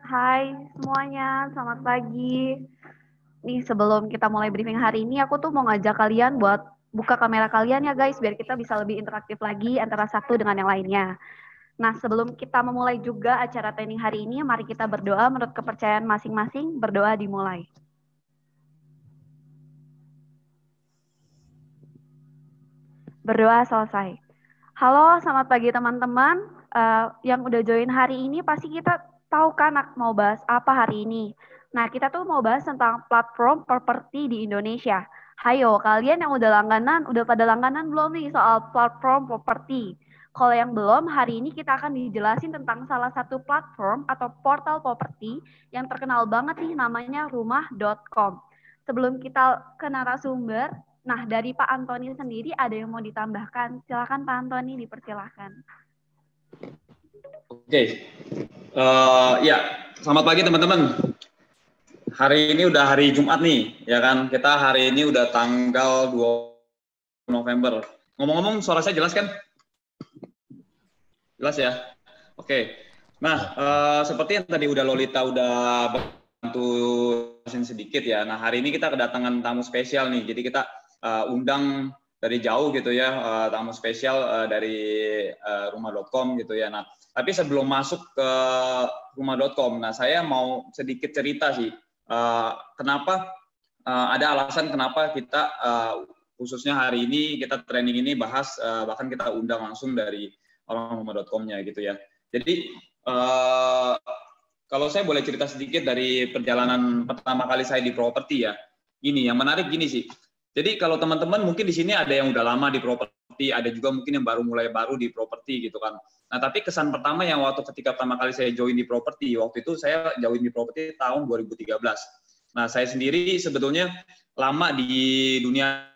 Hai semuanya, selamat pagi. Nih sebelum kita mulai briefing hari ini, aku tuh mau ngajak kalian buat buka kamera kalian ya guys, biar kita bisa lebih interaktif lagi antara satu dengan yang lainnya. Nah sebelum kita memulai juga acara training hari ini, mari kita berdoa menurut kepercayaan masing-masing. Berdoa dimulai. Berdoa selesai. Halo, selamat pagi teman-teman. Yang udah join hari ini pasti kita tahu kan mau bahas apa hari ini. Nah, kita tuh mau bahas tentang platform properti di Indonesia. Hayo, kalian yang udah pada langganan belum nih soal platform properti? Kalau yang belum, hari ini kita akan dijelasin tentang salah satu platform atau portal properti yang terkenal banget nih namanya rumah.com. Sebelum kita ke narasumber, nah, dari Pak Antoni sendiri ada yang mau ditambahkan? Silakan Pak Antoni, dipersilahkan. Oke, ya, selamat pagi teman-teman. Hari ini udah hari Jumat nih, ya kan? Kita hari ini udah tanggal 2 November. Ngomong-ngomong, suara saya jelas kan? Jelas ya? Oke. Nah, seperti yang tadi udah Lolita udah bantu sedikit ya. Nah, hari ini kita kedatangan tamu spesial nih. Jadi kita undang dari jauh gitu ya, tamu spesial dari rumah.com gitu ya. Nah, tapi sebelum masuk ke rumah.com, nah saya mau sedikit cerita sih, kenapa ada alasan kenapa kita khususnya hari ini kita training ini bahas, bahkan kita undang langsung dari orang rumah.com-nya gitu ya. Jadi kalau saya boleh cerita sedikit dari perjalanan pertama kali saya di properti ya. Gini, yang menarik gini sih. Jadi kalau teman-teman mungkin di sini ada yang udah lama di properti, ada juga mungkin yang mulai baru di properti gitu kan. Nah, tapi kesan pertama yang waktu ketika pertama kali saya join di properti, waktu itu saya join di properti tahun 2013. Nah, saya sendiri sebetulnya lama di dunia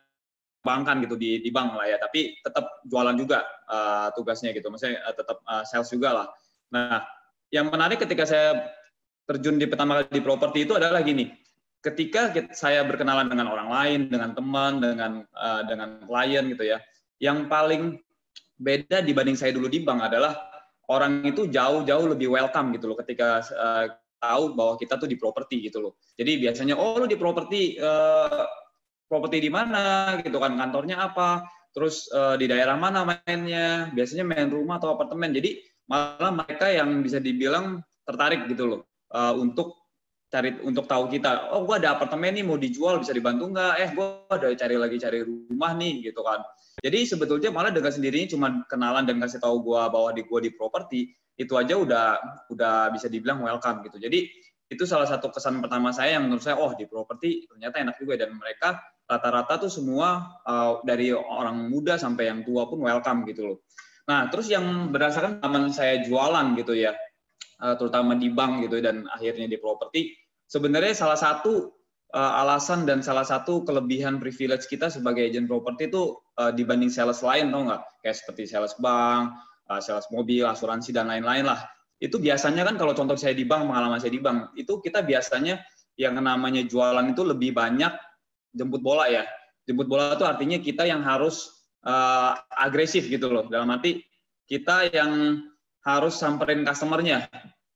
perbankan gitu, di bank lah ya, tapi tetap jualan juga tugasnya gitu, maksudnya tetap sales juga lah. Nah, yang menarik ketika saya terjun di pertama kali di properti itu adalah gini, ketika saya berkenalan dengan orang lain, dengan teman, dengan klien gitu ya, yang paling beda dibanding saya dulu di bank adalah orang itu jauh-jauh lebih welcome gitu loh ketika tahu bahwa kita tuh di properti gitu loh. Jadi biasanya, oh lu di properti, properti di mana gitu kan, kantornya apa, terus di daerah mana mainnya, biasanya main rumah atau apartemen. Jadi malah mereka yang bisa dibilang tertarik gitu loh untuk tahu kita, oh gue ada apartemen nih mau dijual, bisa dibantu nggak? Gue ada cari rumah nih gitu kan. Jadi sebetulnya malah dengan sendirinya cuma kenalan dan kasih tahu gue bahwa gue di properti, itu aja udah bisa dibilang welcome gitu. Jadi itu salah satu kesan pertama saya yang menurut saya, oh di properti ternyata enak juga, dan mereka rata-rata tuh semua dari orang muda sampai yang tua pun welcome gitu loh. Nah, terus yang berdasarkan pengalaman saya jualan gitu ya, terutama di bank gitu dan akhirnya di properti, sebenarnya salah satu alasan dan salah satu kelebihan privilege kita sebagai agent properti itu dibanding sales lain, tau nggak? Kayak seperti sales bank, sales mobil, asuransi, dan lain-lain lah. Itu biasanya kan kalau contoh saya di bank, pengalaman saya di bank, itu kita biasanya yang namanya jualan itu lebih banyak jemput bola ya. Jemput bola itu artinya kita yang harus agresif gitu loh. Dalam arti kita yang harus samperin customernya.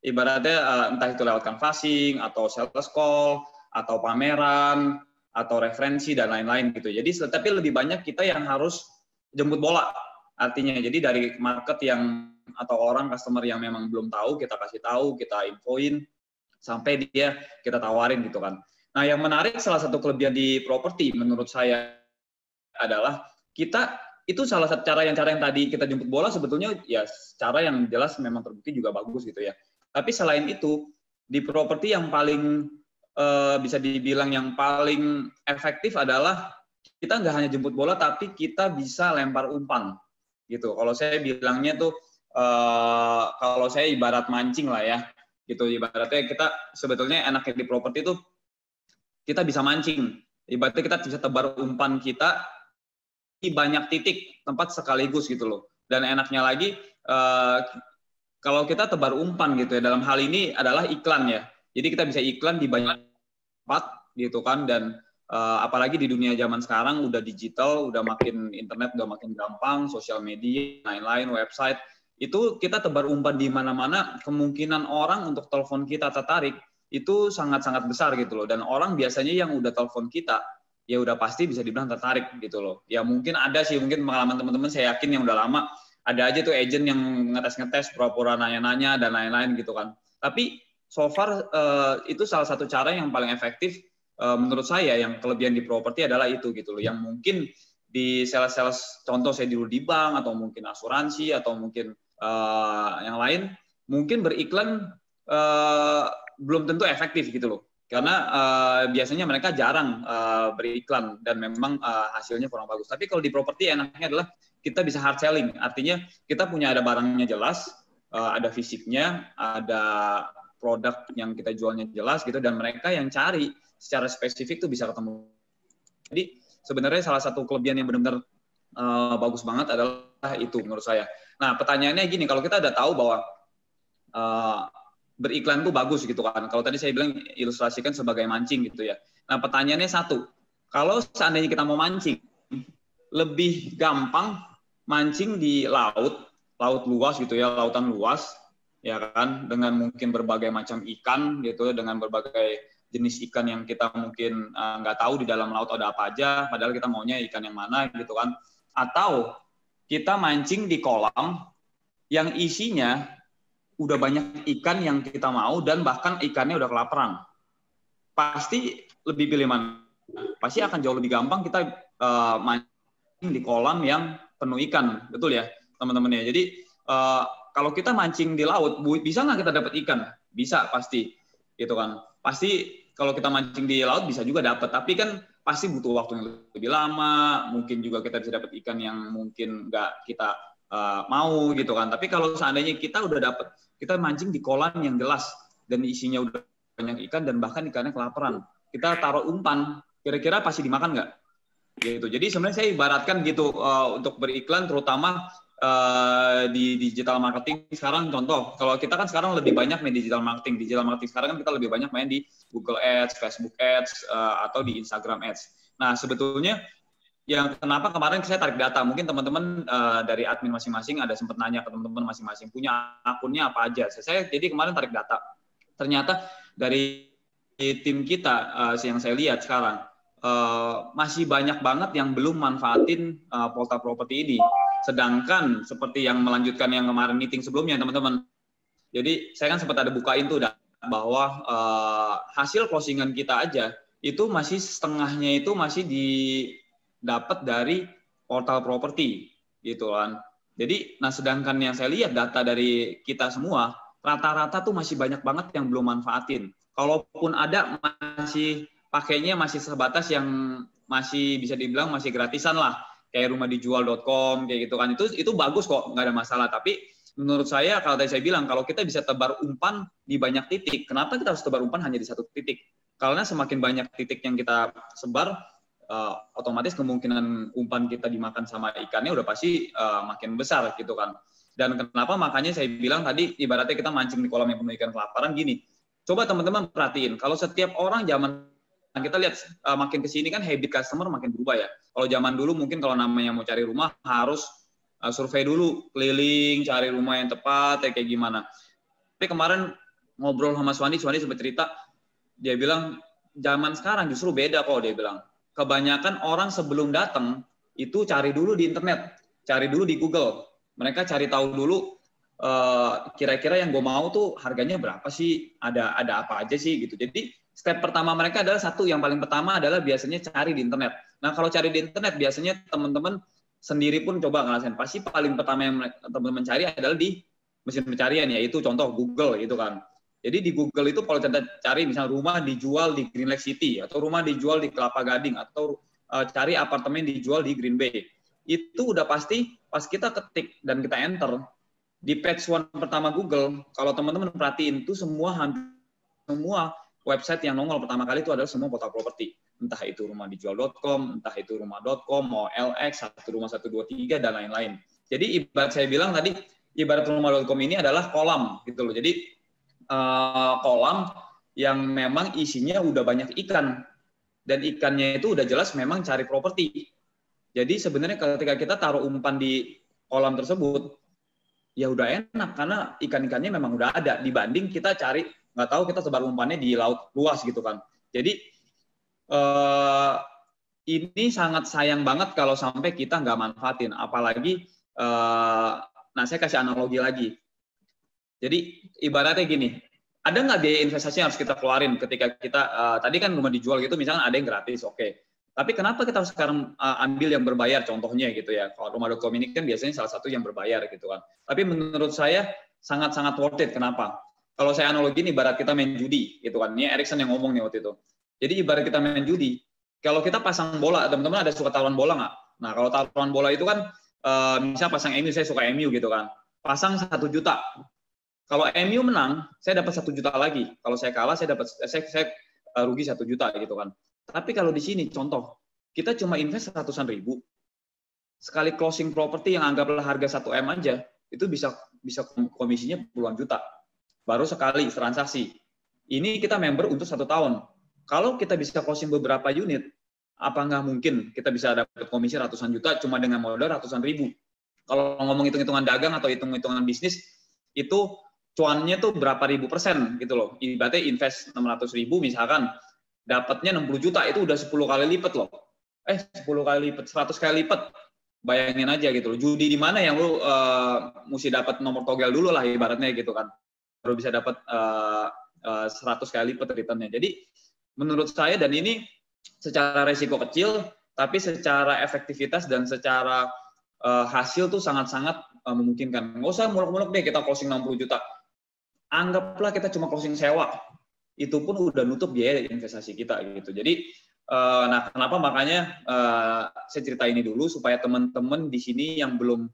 Ibaratnya entah itu lewat canvassing, atau sales call, atau pameran, atau referensi, dan lain-lain gitu. Jadi tapi lebih banyak kita yang harus jemput bola. Artinya jadi dari market yang atau orang customer yang memang belum tahu, kita kasih tahu, kita infoin, sampai dia kita tawarin gitu kan. Nah, yang menarik salah satu kelebihan di properti menurut saya adalah kita itu salah satu cara yang tadi kita jemput bola, sebetulnya ya cara yang jelas memang terbukti juga bagus gitu ya. Tapi selain itu di properti yang paling bisa dibilang yang paling efektif adalah kita nggak hanya jemput bola, tapi kita bisa lempar umpan gitu. Kalau saya bilangnya tuh kalau saya ibarat mancing lah ya gitu. Ibaratnya kita sebetulnya enaknya di properti itu kita bisa mancing. Ibaratnya kita bisa tebar umpan kita di banyak titik tempat sekaligus gitu loh. Dan enaknya lagi kalau kita tebar umpan gitu ya, dalam hal ini adalah iklan ya. Jadi kita bisa iklan di banyak tempat gitu kan, dan apalagi di dunia zaman sekarang udah digital, udah makin internet udah makin gampang, sosial media, lain-lain, website. itu kita tebar umpan di mana-mana, kemungkinan orang untuk telepon kita tertarik itu sangat-sangat besar gitu loh. Dan orang biasanya yang udah telepon kita, ya udah pasti bisa dibilang tertarik gitu loh. Ya mungkin ada sih, mungkin pengalaman teman-teman saya yakin yang udah lama, ada aja tuh agent yang ngetes-ngetes, pura-pura nanya-nanya, dan lain-lain gitu kan. Tapi so far itu salah satu cara yang paling efektif menurut saya, yang kelebihan di properti adalah itu gitu loh. Yang mungkin di sales-sales, contoh saya dulu di bank, atau mungkin asuransi, atau mungkin yang lain, mungkin beriklan belum tentu efektif gitu loh, karena biasanya mereka jarang beriklan dan memang hasilnya kurang bagus. Tapi kalau di properti enaknya adalah kita bisa hard selling, artinya kita punya ada barangnya jelas, ada fisiknya, ada produk yang kita jualnya jelas gitu, dan mereka yang cari secara spesifik tuh bisa ketemu. Jadi sebenarnya salah satu kelebihan yang benar-benar bagus banget adalah itu menurut saya. Nah, pertanyaannya gini, kalau kita udah tahu bahwa beriklan tuh bagus gitu kan. Kalau tadi saya bilang ilustrasikan sebagai mancing gitu ya. Nah, pertanyaannya satu, kalau seandainya kita mau mancing, lebih gampang mancing di laut luas gitu ya, lautan luas, ya kan, dengan mungkin berbagai macam ikan gitu, dengan berbagai jenis ikan yang kita mungkin nggak tahu di dalam laut ada apa aja, padahal kita maunya ikan yang mana gitu kan. Atau kita mancing di kolam yang isinya udah banyak ikan yang kita mau dan bahkan ikannya udah kelaparan. Pasti lebih pilih mana? Pasti akan jauh lebih gampang kita mancing di kolam yang penuh ikan, betul ya teman-teman ya. Jadi kalau kita mancing di laut, bisa nggak kita dapat ikan? Bisa pasti, gitu kan. Pasti kalau kita mancing di laut bisa juga dapat, tapi kan pasti butuh waktu yang lebih lama, mungkin juga kita bisa dapat ikan yang mungkin nggak kita mau gitu kan. Tapi kalau seandainya kita udah dapat, kita mancing di kolam yang jelas dan isinya udah banyak ikan dan bahkan ikannya kelaparan, kita taruh umpan, kira-kira pasti dimakan nggak? Gitu. Jadi sebenarnya saya ibaratkan gitu untuk beriklan, terutama di digital marketing sekarang. Contoh, kalau kita kan sekarang lebih banyak main digital marketing sekarang kan kita lebih banyak main di Google Ads, Facebook Ads, atau di Instagram Ads. Nah, sebetulnya yang kenapa kemarin saya tarik data, mungkin teman-teman dari admin masing-masing ada sempat nanya ke teman-teman masing-masing punya akunnya apa aja. Saya jadi kemarin tarik data. Ternyata dari tim kita yang saya lihat sekarang masih banyak banget yang belum manfaatin Polta Property ini. Sedangkan seperti yang melanjutkan yang kemarin meeting sebelumnya teman-teman. Jadi saya kan sempat ada bukain tuh bahwa hasil closingan kita aja itu masih setengahnya itu masih didapat dari portal properti gitu kan. Jadi nah sedangkan yang saya lihat data dari kita semua rata-rata tuh masih banyak banget yang belum manfaatin. Kalaupun ada masih pakainya masih sebatas yang masih bisa dibilang masih gratisan lah, kayak rumahdijual.com kayak gitu kan. Itu bagus kok, nggak ada masalah. Tapi menurut saya kalau tadi saya bilang kalau kita bisa tebar umpan di banyak titik, kenapa kita harus tebar umpan hanya di satu titik? Karena semakin banyak titik yang kita sebar, otomatis kemungkinan umpan kita dimakan sama ikannya udah pasti makin besar gitu kan. Dan kenapa makanya saya bilang tadi ibaratnya kita mancing di kolam yang penuh ikan kelaparan gini. Coba teman-teman perhatiin, kalau setiap orang zaman kita lihat makin ke sini kan habit customer makin berubah ya. Kalau zaman dulu mungkin kalau namanya mau cari rumah harus survei dulu, keliling, cari rumah yang tepat, kayak gimana. Tapi kemarin ngobrol sama Swandi sempat cerita, dia bilang zaman sekarang justru beda kok, dia bilang. Kebanyakan orang sebelum datang itu cari dulu di internet, cari dulu di Google. Mereka cari tahu dulu kira-kira yang gue mau tuh harganya berapa sih, ada apa aja sih gitu. Jadi step pertama mereka adalah yang paling pertama adalah biasanya cari di internet. Nah kalau cari di internet biasanya teman-teman sendiri pun coba ngerasain, pasti paling pertama yang teman-teman cari adalah di mesin pencarian, yaitu contoh Google gitu kan. Jadi di Google itu kalau kita cari misalnya rumah dijual di Green Lake City, atau rumah dijual di Kelapa Gading, atau cari apartemen dijual di Green Bay, itu udah pasti pas kita ketik dan kita enter di page one pertama Google, kalau teman-teman perhatiin itu semua website yang nongol pertama kali itu adalah semua portal properti. Entah itu rumahdijual.com, entah itu rumah.com, mau LX, satu rumah 123 dan lain-lain. Jadi ibarat saya bilang tadi, ibarat rumah.com ini adalah kolam gitu loh. Jadi kolam yang memang isinya udah banyak ikan, dan ikannya itu udah jelas memang cari properti. Jadi sebenarnya ketika kita taruh umpan di kolam tersebut, ya udah enak karena ikan-ikannya memang udah ada dibanding kita cari nggak tahu kita sebar umpannya di laut luas gitu kan. Jadi ini sangat sayang banget kalau sampai kita nggak manfaatin, apalagi nah saya kasih analogi lagi. Jadi ibaratnya gini, ada nggak biaya investasi yang harus kita keluarin ketika kita tadi kan rumah dijual gitu, misalnya ada yang gratis, oke. Tapi kenapa kita harus sekarang ambil yang berbayar contohnya gitu ya? Kalau rumah.com ini kan biasanya salah satu yang berbayar gitu kan. Tapi menurut saya sangat-sangat worth it. Kenapa? Kalau saya analogi ini ibarat kita main judi gitu kan. Ini Erikson yang ngomong nih waktu itu. Jadi ibarat kita main judi, kalau kita pasang bola, teman-teman ada suka taruhan bola nggak? Nah kalau taruhan bola itu kan, misalnya pasang MU, saya suka MU gitu kan. Pasang 1 juta. Kalau MU menang, saya dapat 1 juta lagi. Kalau saya kalah, saya rugi 1 juta gitu kan. Tapi kalau di sini contoh, kita cuma invest ratusan ribu. Sekali closing properti yang anggaplah harga 1 M aja, itu bisa komisinya puluhan juta. Baru sekali transaksi. Ini kita member untuk 1 tahun. Kalau kita bisa closing beberapa unit, apa nggak mungkin kita bisa dapat komisi ratusan juta cuma dengan modal ratusan ribu? Kalau ngomong hitung-hitungan dagang atau hitung-hitungan bisnis, itu cuannya tuh berapa ribu persen gitu loh. Ibaratnya invest 600 ribu misalkan, dapatnya 60 juta, itu udah 10 kali lipat loh. 10 kali lipat, 100 kali lipat. Bayangin aja gitu loh. Judi di mana yang lu mesti dapat nomor togel dulu lah ibaratnya gitu kan. Baru bisa dapat 100 kali lipat returnnya. Jadi menurut saya, dan ini secara resiko kecil, tapi secara efektivitas dan secara hasil tuh sangat-sangat memungkinkan. Nggak usah muluk-muluk deh kita closing 60 juta. Anggaplah kita cuma closing sewa. Itu pun udah nutup biaya investasi kita gitu. Jadi, nah kenapa makanya saya cerita ini dulu supaya teman-teman di sini yang belum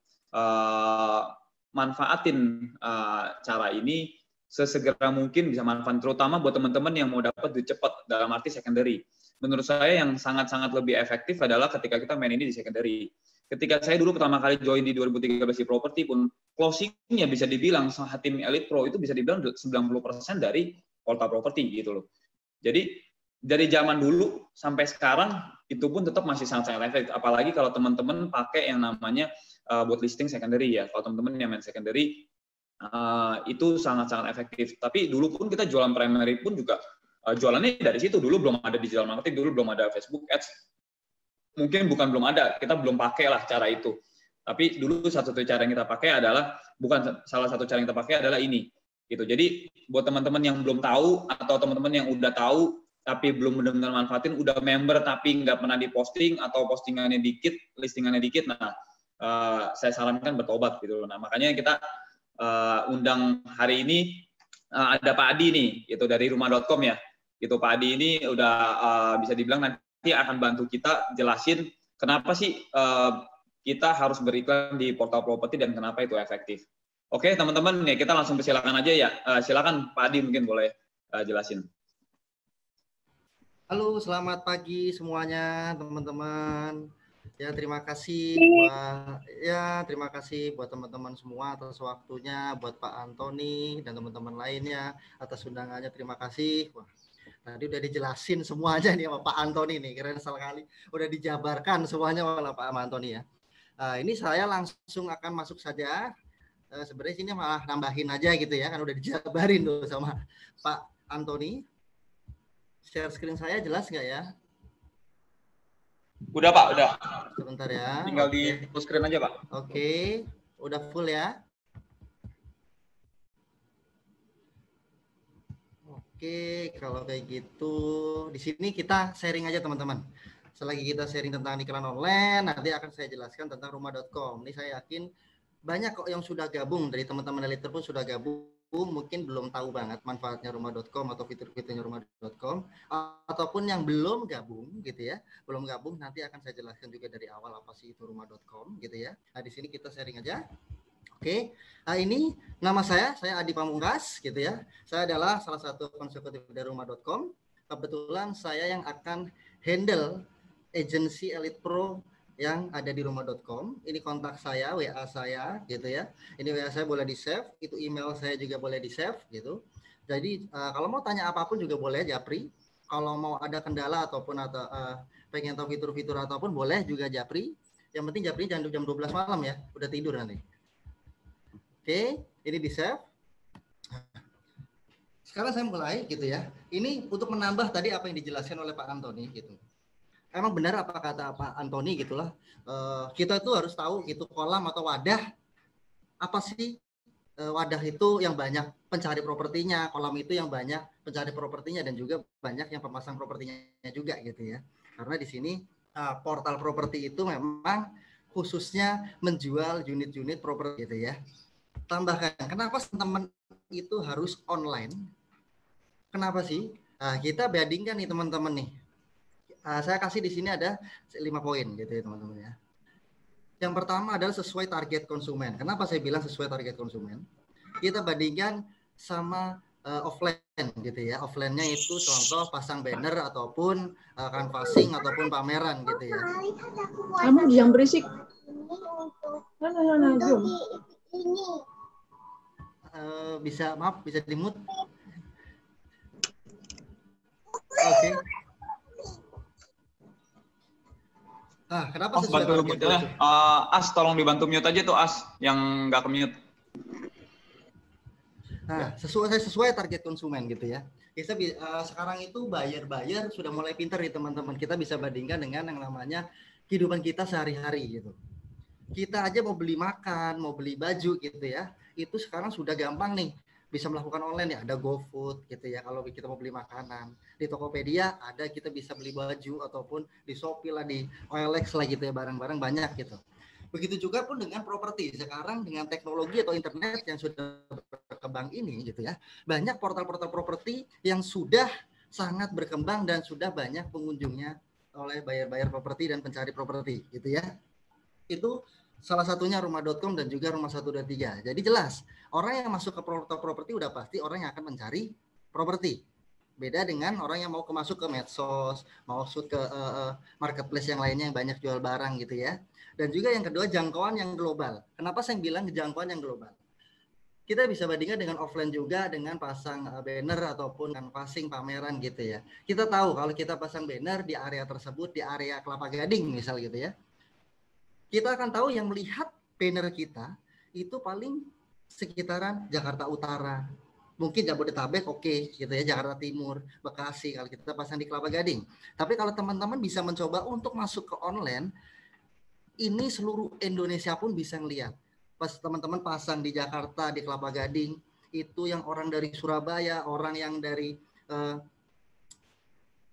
manfaatin cara ini sesegera mungkin bisa manfaat, terutama buat teman-teman yang mau dapat duit cepat dalam arti secondary. Menurut saya yang sangat-sangat lebih efektif adalah ketika kita main ini di secondary. Ketika saya dulu pertama kali join di 2013 di properti pun, closingnya bisa dibilang tim Elite Pro itu bisa dibilang 90% dari Volta Property gitu loh. Jadi dari zaman dulu sampai sekarang itu pun tetap masih sangat-sangat efektif. Apalagi kalau teman-teman pakai yang namanya buat listing secondary ya. Kalau teman-teman yang main secondary itu sangat-sangat efektif. Tapi dulu pun kita jualan primary pun juga jualannya dari situ. Dulu belum ada digital marketing, dulu belum ada Facebook Ads. Mungkin bukan belum ada, kita belum pakai lah cara itu. Tapi dulu satu cara yang kita pakai adalah, bukan salah satu cara yang kita pakai adalah ini. Gitu. Jadi buat teman-teman yang belum tahu atau teman-teman yang udah tahu tapi belum benar-benar manfaatin, udah member tapi nggak pernah diposting atau postingannya dikit, listingannya dikit, nah saya sarankan bertobat gitu. Nah makanya kita undang hari ini ada Pak Adi nih, gitu dari rumah.com ya. Gitu Pak Adi ini udah bisa dibilang nanti akan bantu kita jelasin kenapa sih kita harus beriklan di portal properti dan kenapa itu efektif. Oke, teman-teman, ya kita langsung persilakan aja ya. Silakan Pak Adi mungkin boleh jelasin. Halo, selamat pagi semuanya, teman-teman. Ya, terima kasih buat teman-teman semua atas waktunya, buat Pak Antoni dan teman-teman lainnya atas undangannya. Terima kasih. Wah, tadi udah dijelasin semuanya nih sama Pak Antoni nih, keren sekali. Udah dijabarkan semuanya oleh Pak Antoni ya. Ini saya langsung akan masuk saja. Sebenarnya sini malah nambahin aja gitu ya, kan udah dijabarin tuh sama Pak Antoni. Share screen saya jelas nggak ya? Udah Pak, udah. Sebentar ya. Tinggal di full screen aja Pak. Oke, udah full ya. Oke, kalau kayak gitu, di sini kita sharing aja teman-teman. Selagi kita sharing tentang iklan online, nanti akan saya jelaskan tentang rumah.com. Ini saya yakin banyak kok yang sudah gabung, dari teman-teman Elite pun sudah gabung, mungkin belum tahu banget manfaatnya rumah.com atau fitur-fiturnya rumah.com, ataupun yang belum gabung gitu ya, belum gabung, nanti akan saya jelaskan juga dari awal apa sih itu rumah.com gitu ya. Nah di sini kita sharing aja. Oke, nah ini nama saya Adi Pamungkas gitu ya. Saya adalah salah satu konsekutif dari rumah.com. Kebetulan saya yang akan handle agensi Elite Pro yang ada di rumah.com. Ini kontak saya, WA saya gitu ya. Ini WA saya boleh di-save, itu email saya juga boleh di-save gitu. Jadi kalau mau tanya apapun juga boleh Japri. Kalau mau ada kendala ataupun pengen tahu fitur-fitur ataupun boleh juga Japri. Yang penting Japri jangan jam 12 malam ya, udah tidur nanti. Oke, ini di save. Sekarang saya mulai gitu ya. Ini untuk menambah tadi apa yang dijelaskan oleh Pak Antoni gitu. Emang benar apa kata Pak Antoni gitulah. Kita tuh harus tahu gitu kolam atau wadah apa sih wadah itu yang banyak pencari propertinya, kolam itu yang banyak pencari propertinya dan juga banyak yang pemasang propertinya juga gitu ya. Karena di sini portal properti itu memang khususnya menjual unit-unit properti gitu ya. Tambahkan, kenapa teman itu harus online? Kenapa sih? Kita bandingkan nih teman-teman nih. Saya kasih di sini ada 5 poin gitu ya teman-teman ya. Yang pertama adalah sesuai target konsumen. Kenapa saya bilang sesuai target konsumen? Kita bandingkan sama offline gitu ya. Offline-nya itu contoh pasang banner ataupun canvassing ataupun pameran gitu ya. Kamu jangan berisik. Bisa maaf bisa di-mute. Oke. Kenapa sesuai target konsumen? As tolong dibantu mute aja tuh As yang nggak ke-mute. Nah, sesuai target konsumen gitu ya. Kita sekarang itu buyer sudah mulai pintar nih teman-teman. Kita bisa bandingkan dengan yang namanya kehidupan kita sehari-hari gitu. Kita aja mau beli makan, mau beli baju gitu ya. Itu sekarang sudah gampang nih. Bisa melakukan online ya, ada GoFood gitu ya. Kalau kita mau beli makanan, di Tokopedia ada kita bisa beli baju ataupun di Shopee lah, di OLX lah gitu ya, barang-barang banyak gitu. Begitu juga pun dengan properti. Sekarang dengan teknologi atau internet yang sudah berkembang ini gitu ya. Banyak portal-portal properti yang sudah sangat berkembang dan sudah banyak pengunjungnya oleh buyer properti dan pencari properti gitu ya. Itu salah satunya rumah.com dan juga rumah 123. Jadi jelas, orang yang masuk ke portal properti udah pasti orang yang akan mencari properti. Beda dengan orang yang mau masuk ke medsos, mau masuk ke marketplace yang lainnya yang banyak jual barang gitu ya. Dan juga yang kedua jangkauan yang global. Kenapa saya bilang jangkauan yang global? Kita bisa bandingkan dengan offline juga dengan pasang banner ataupun canvassing pameran gitu ya. Kita tahu kalau kita pasang banner di area tersebut, di area Kelapa Gading misal gitu ya. Kita akan tahu yang melihat banner kita itu paling sekitaran Jakarta Utara. Mungkin Jabodetabek oke gitu ya, Jakarta Timur, Bekasi kalau kita pasang di Kelapa Gading. Tapi kalau teman-teman bisa mencoba untuk masuk ke online, ini seluruh Indonesia pun bisa ngelihat. Pas teman-teman pasang di Jakarta, di Kelapa Gading, itu yang orang dari Surabaya, orang yang dari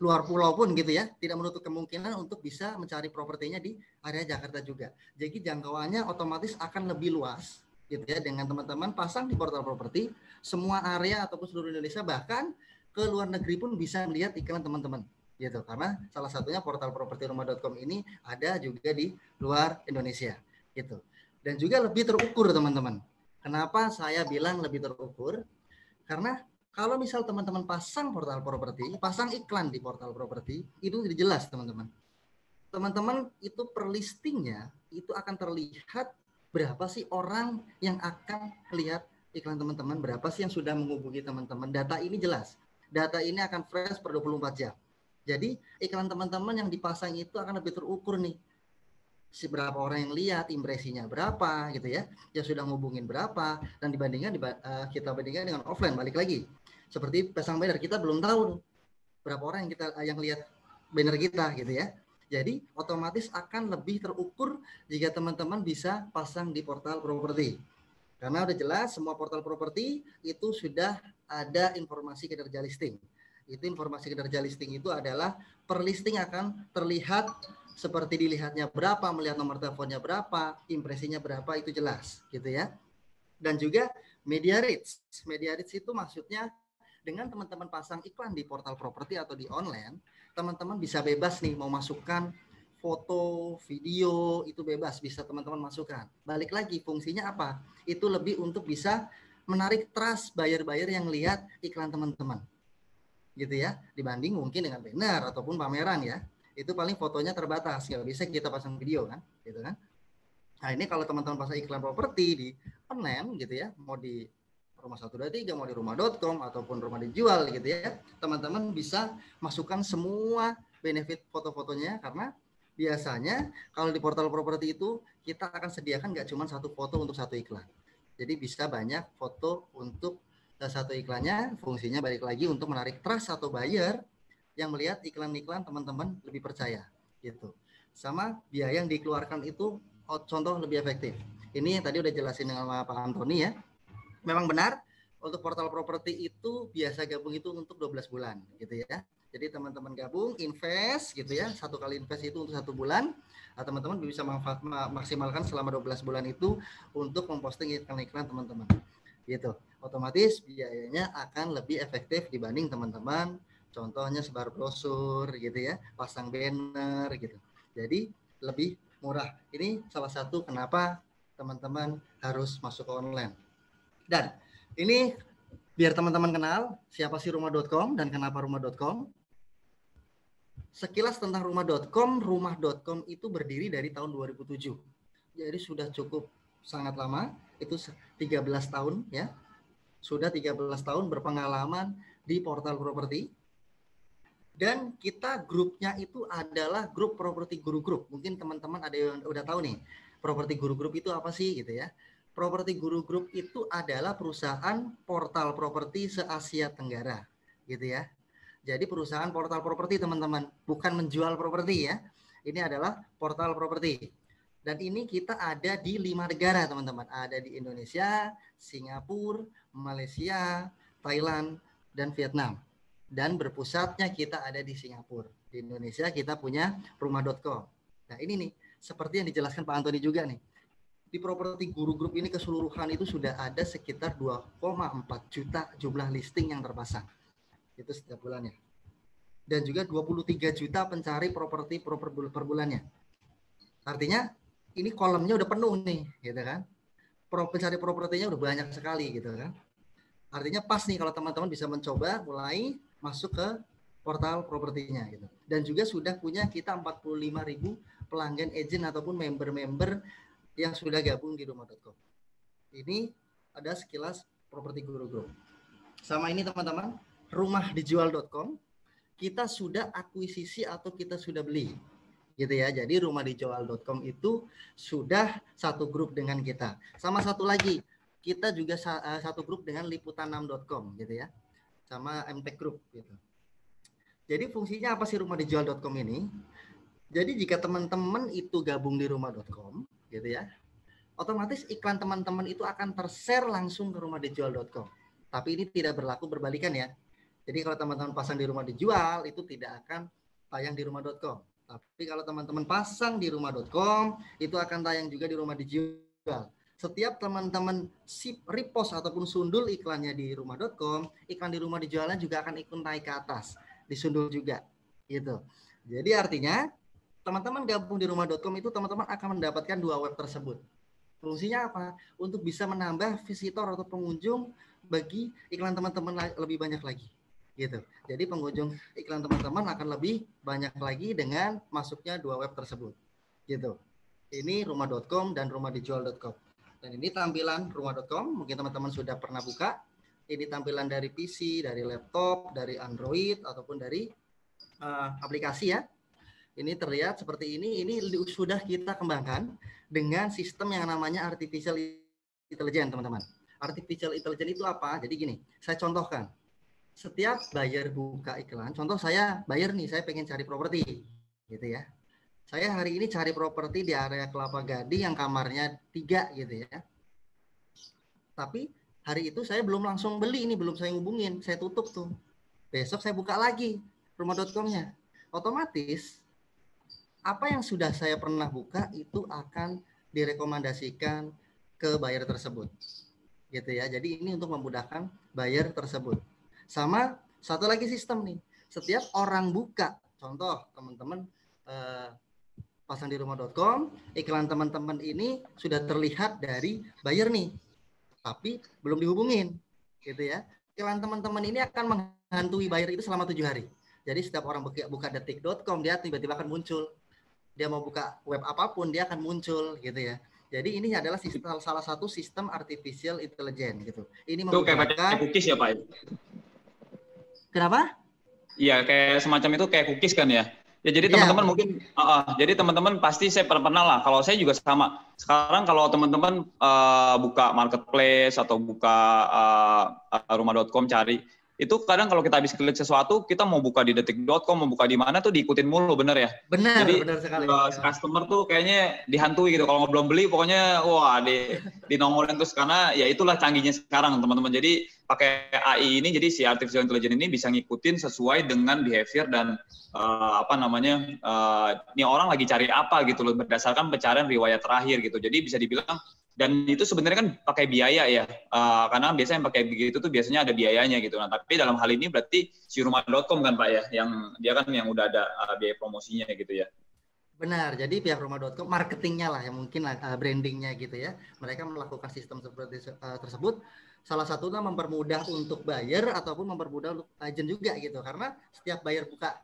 luar pulau pun gitu ya, tidak menutup kemungkinan untuk bisa mencari propertinya di area Jakarta juga. Jadi jangkauannya otomatis akan lebih luas gitu ya, dengan teman-teman pasang di portal properti, semua area ataupun seluruh Indonesia, bahkan ke luar negeri pun bisa melihat iklan teman-teman gitu. Karena salah satunya portal properti rumah.com ini ada juga di luar Indonesia gitu. Dan juga lebih terukur teman-teman. Kenapa saya bilang lebih terukur? Karena kalau misal teman-teman pasang portal properti, pasang iklan di portal properti, itu jelas teman-teman. Teman-teman itu per listingnya itu akan terlihat berapa sih orang yang akan lihat iklan teman-teman, berapa sih yang sudah menghubungi teman-teman. Data ini jelas. Data ini akan fresh per 24 jam. Jadi iklan teman-teman yang dipasang itu akan lebih terukur nih. Berapa orang yang lihat, impresinya berapa gitu ya, yang sudah ngubungin berapa, dan kita bandingkan dengan offline. Balik lagi seperti pasang banner, kita belum tahu berapa orang yang lihat banner kita gitu ya. Jadi otomatis akan lebih terukur jika teman-teman bisa pasang di portal properti, karena udah jelas semua portal properti itu sudah ada informasi kinerja listing. Itu informasi kinerja listing itu adalah per listing akan terlihat seperti dilihatnya berapa, melihat nomor teleponnya berapa, impresinya berapa, itu jelas gitu ya. Dan juga media reach. Media reach itu maksudnya dengan teman-teman pasang iklan di portal properti atau di online, teman-teman bisa bebas nih mau masukkan foto, video, itu bebas bisa teman-teman masukkan. Balik lagi fungsinya apa? Itu lebih untuk bisa menarik trust buyer-buyer yang lihat iklan teman-teman. Gitu ya, dibanding mungkin dengan banner ataupun pameran ya. Itu paling fotonya terbatas, nggak bisa kita pasang video kan, gitu kan. Nah ini kalau teman-teman pasang iklan properti di online gitu ya, mau di rumah 123, mau di rumah.com ataupun rumah dijual gitu ya, teman-teman bisa masukkan semua benefit foto-fotonya, karena biasanya kalau di portal properti itu kita akan sediakan nggak cuma satu foto untuk satu iklan. Jadi bisa banyak foto untuk satu iklannya, fungsinya balik lagi untuk menarik trust atau buyer yang melihat iklan-iklan teman-teman lebih percaya gitu. Sama biaya yang dikeluarkan itu contoh lebih efektif. Ini yang tadi udah jelasin dengan Pak Antoni ya. Memang benar untuk portal properti itu biasa gabung itu untuk 12 bulan gitu ya. Jadi teman-teman gabung invest gitu ya. Satu kali invest itu untuk 1 bulan. Teman-teman bisa maksimalkan selama 12 bulan itu untuk memposting iklan-iklan teman-teman. Gitu. Otomatis biayanya akan lebih efektif dibanding teman-teman contohnya sebar brosur gitu ya, pasang banner gitu. Jadi lebih murah. Ini salah satu kenapa teman-teman harus masuk ke online. Dan ini biar teman-teman kenal siapa sih rumah.com dan kenapa rumah.com. Sekilas tentang rumah.com, rumah.com itu berdiri dari tahun 2007. Jadi sudah cukup sangat lama, itu 13 tahun ya. Sudah 13 tahun berpengalaman di portal properti. Dan kita grupnya itu adalah grup Properti Guru Group. Mungkin teman-teman ada yang udah tahu nih, Properti Guru Group itu apa sih gitu ya. Properti Guru Group itu adalah perusahaan portal properti se-Asia Tenggara gitu ya. Jadi perusahaan portal properti teman-teman, bukan menjual properti ya. Ini adalah portal properti. Dan ini kita ada di 5 negara teman-teman. Ada di Indonesia, Singapura, Malaysia, Thailand, dan Vietnam. Dan berpusatnya kita ada di Singapura. Di Indonesia kita punya rumah.com. Nah ini nih, seperti yang dijelaskan Pak Antoni juga nih. Di Properti Guru Group ini keseluruhan itu sudah ada sekitar 2,4 juta jumlah listing yang terpasang. Itu setiap bulannya. Dan juga 23 juta pencari properti per bulannya. Artinya ini kolomnya udah penuh nih, gitu kan. Pencari propertinya udah banyak sekali gitu kan. Artinya pas nih kalau teman-teman bisa mencoba mulai masuk ke portal propertinya gitu. Dan juga sudah punya kita 45.000 pelanggan agent ataupun member-member yang sudah gabung di rumah.com. Ini ada sekilas Properti Guru Group. Sama ini teman-teman, rumahdijual.com kita sudah akuisisi atau kita sudah beli. Gitu ya. Jadi rumahdijual.com itu sudah satu grup dengan kita. Sama satu lagi, kita juga satu grup dengan liputan6.com gitu ya. Sama MTech Group gitu. Jadi fungsinya apa sih rumahdijual.com ini? Jadi jika teman-teman itu gabung di rumah.com gitu ya, otomatis iklan teman-teman itu akan tershare langsung ke rumahdijual.com. Tapi ini tidak berlaku berbalikan ya. Jadi kalau teman-teman pasang di rumah dijual itu tidak akan tayang di rumah.com. Tapi kalau teman-teman pasang di rumah.com itu akan tayang juga di rumah dijual. Setiap teman-teman repost ataupun sundul iklannya di rumah.com, iklan di rumah dijualnya juga akan ikut naik ke atas, disundul juga gitu. Jadi artinya teman-teman gabung di rumah.com itu teman-teman akan mendapatkan 2 web tersebut. Fungsinya apa? Untuk bisa menambah visitor atau pengunjung bagi iklan teman-teman lebih banyak lagi gitu. Jadi pengunjung iklan teman-teman akan lebih banyak lagi dengan masuknya 2 web tersebut gitu. Ini rumah.com dan rumahdijual.com. Dan ini tampilan rumah.com, mungkin teman-teman sudah pernah buka. Ini tampilan dari PC, dari laptop, dari Android, ataupun dari aplikasi ya. Ini terlihat seperti ini sudah kita kembangkan dengan sistem yang namanya Artificial Intelligence, teman-teman. Artificial Intelligence itu apa? Jadi gini, saya contohkan. Setiap buyer buka iklan, contoh saya buyer nih, saya pengen cari properti, gitu ya. Saya hari ini cari properti di area Kelapa Gading yang kamarnya 3 gitu ya. Tapi hari itu saya belum langsung beli ini, belum saya hubungin, saya tutup tuh. Besok saya buka lagi rumah.com-nya. Otomatis apa yang sudah saya pernah buka itu akan direkomendasikan ke buyer tersebut. Gitu ya. Jadi ini untuk memudahkan buyer tersebut. Sama satu lagi sistem nih. Setiap orang buka, contoh teman-teman pasang di rumah.com, iklan teman-teman ini sudah terlihat dari buyer nih, tapi belum dihubungin, gitu ya. Iklan teman-teman ini akan menghantui buyer itu selama 7 hari. Jadi setiap orang buka detik.com, dia tiba-tiba akan muncul. Dia mau buka web apapun, dia akan muncul, gitu ya. Jadi ini adalah salah satu sistem Artificial Intelligence, gitu. Ini memudahkan. Itu kayak cookies ya, Pak? Kenapa? Iya, kayak semacam itu kayak cookies kan ya? Ya jadi Iya. teman-teman mungkin, jadi teman-teman pasti saya pernah lah. Kalau saya juga sama. Sekarang kalau teman-teman buka marketplace atau buka rumah.com cari, itu kadang kalau kita habis klik sesuatu, kita mau buka di detik.com, mau buka di mana tuh diikutin mulu, bener ya? Benar, Jadi benar sekali. customer tuh kayaknya dihantui gitu. Kalau belum beli, pokoknya wah dinongolin terus, karena ya itulah canggihnya sekarang teman-teman. Jadi pakai AI ini, jadi si artificial intelligence ini bisa ngikutin sesuai dengan behavior dan ini orang lagi cari apa gitu loh, berdasarkan pencarian riwayat terakhir gitu. Jadi bisa dibilang, dan itu sebenarnya kan pakai biaya ya, karena biasanya yang pakai begitu tuh biasanya ada biayanya gitu. Nah, tapi dalam hal ini berarti si rumah.com kan Pak ya, yang dia kan yang udah ada biaya promosinya gitu ya. Benar, jadi pihak rumah.com marketingnya lah yang mungkin brandingnya gitu ya. Mereka melakukan sistem seperti tersebut. Salah satunya mempermudah untuk buyer ataupun mempermudah untuk agent juga gitu. Karena setiap buyer buka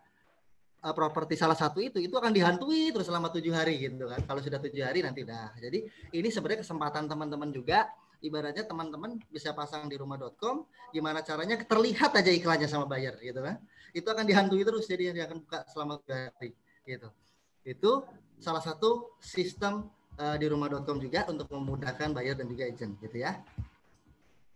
properti salah satu itu akan dihantui terus selama 7 hari gitu kan. Kalau sudah 7 hari nanti dah. Jadi ini sebenarnya kesempatan teman-teman juga. Ibaratnya teman-teman bisa pasang di rumah.com, gimana caranya terlihat aja iklannya sama buyer gitu kan. Itu akan dihantui terus, jadi dia akan buka selama 7 hari gitu. Itu salah satu sistem di rumah.com juga untuk memudahkan buyer dan juga agent gitu ya.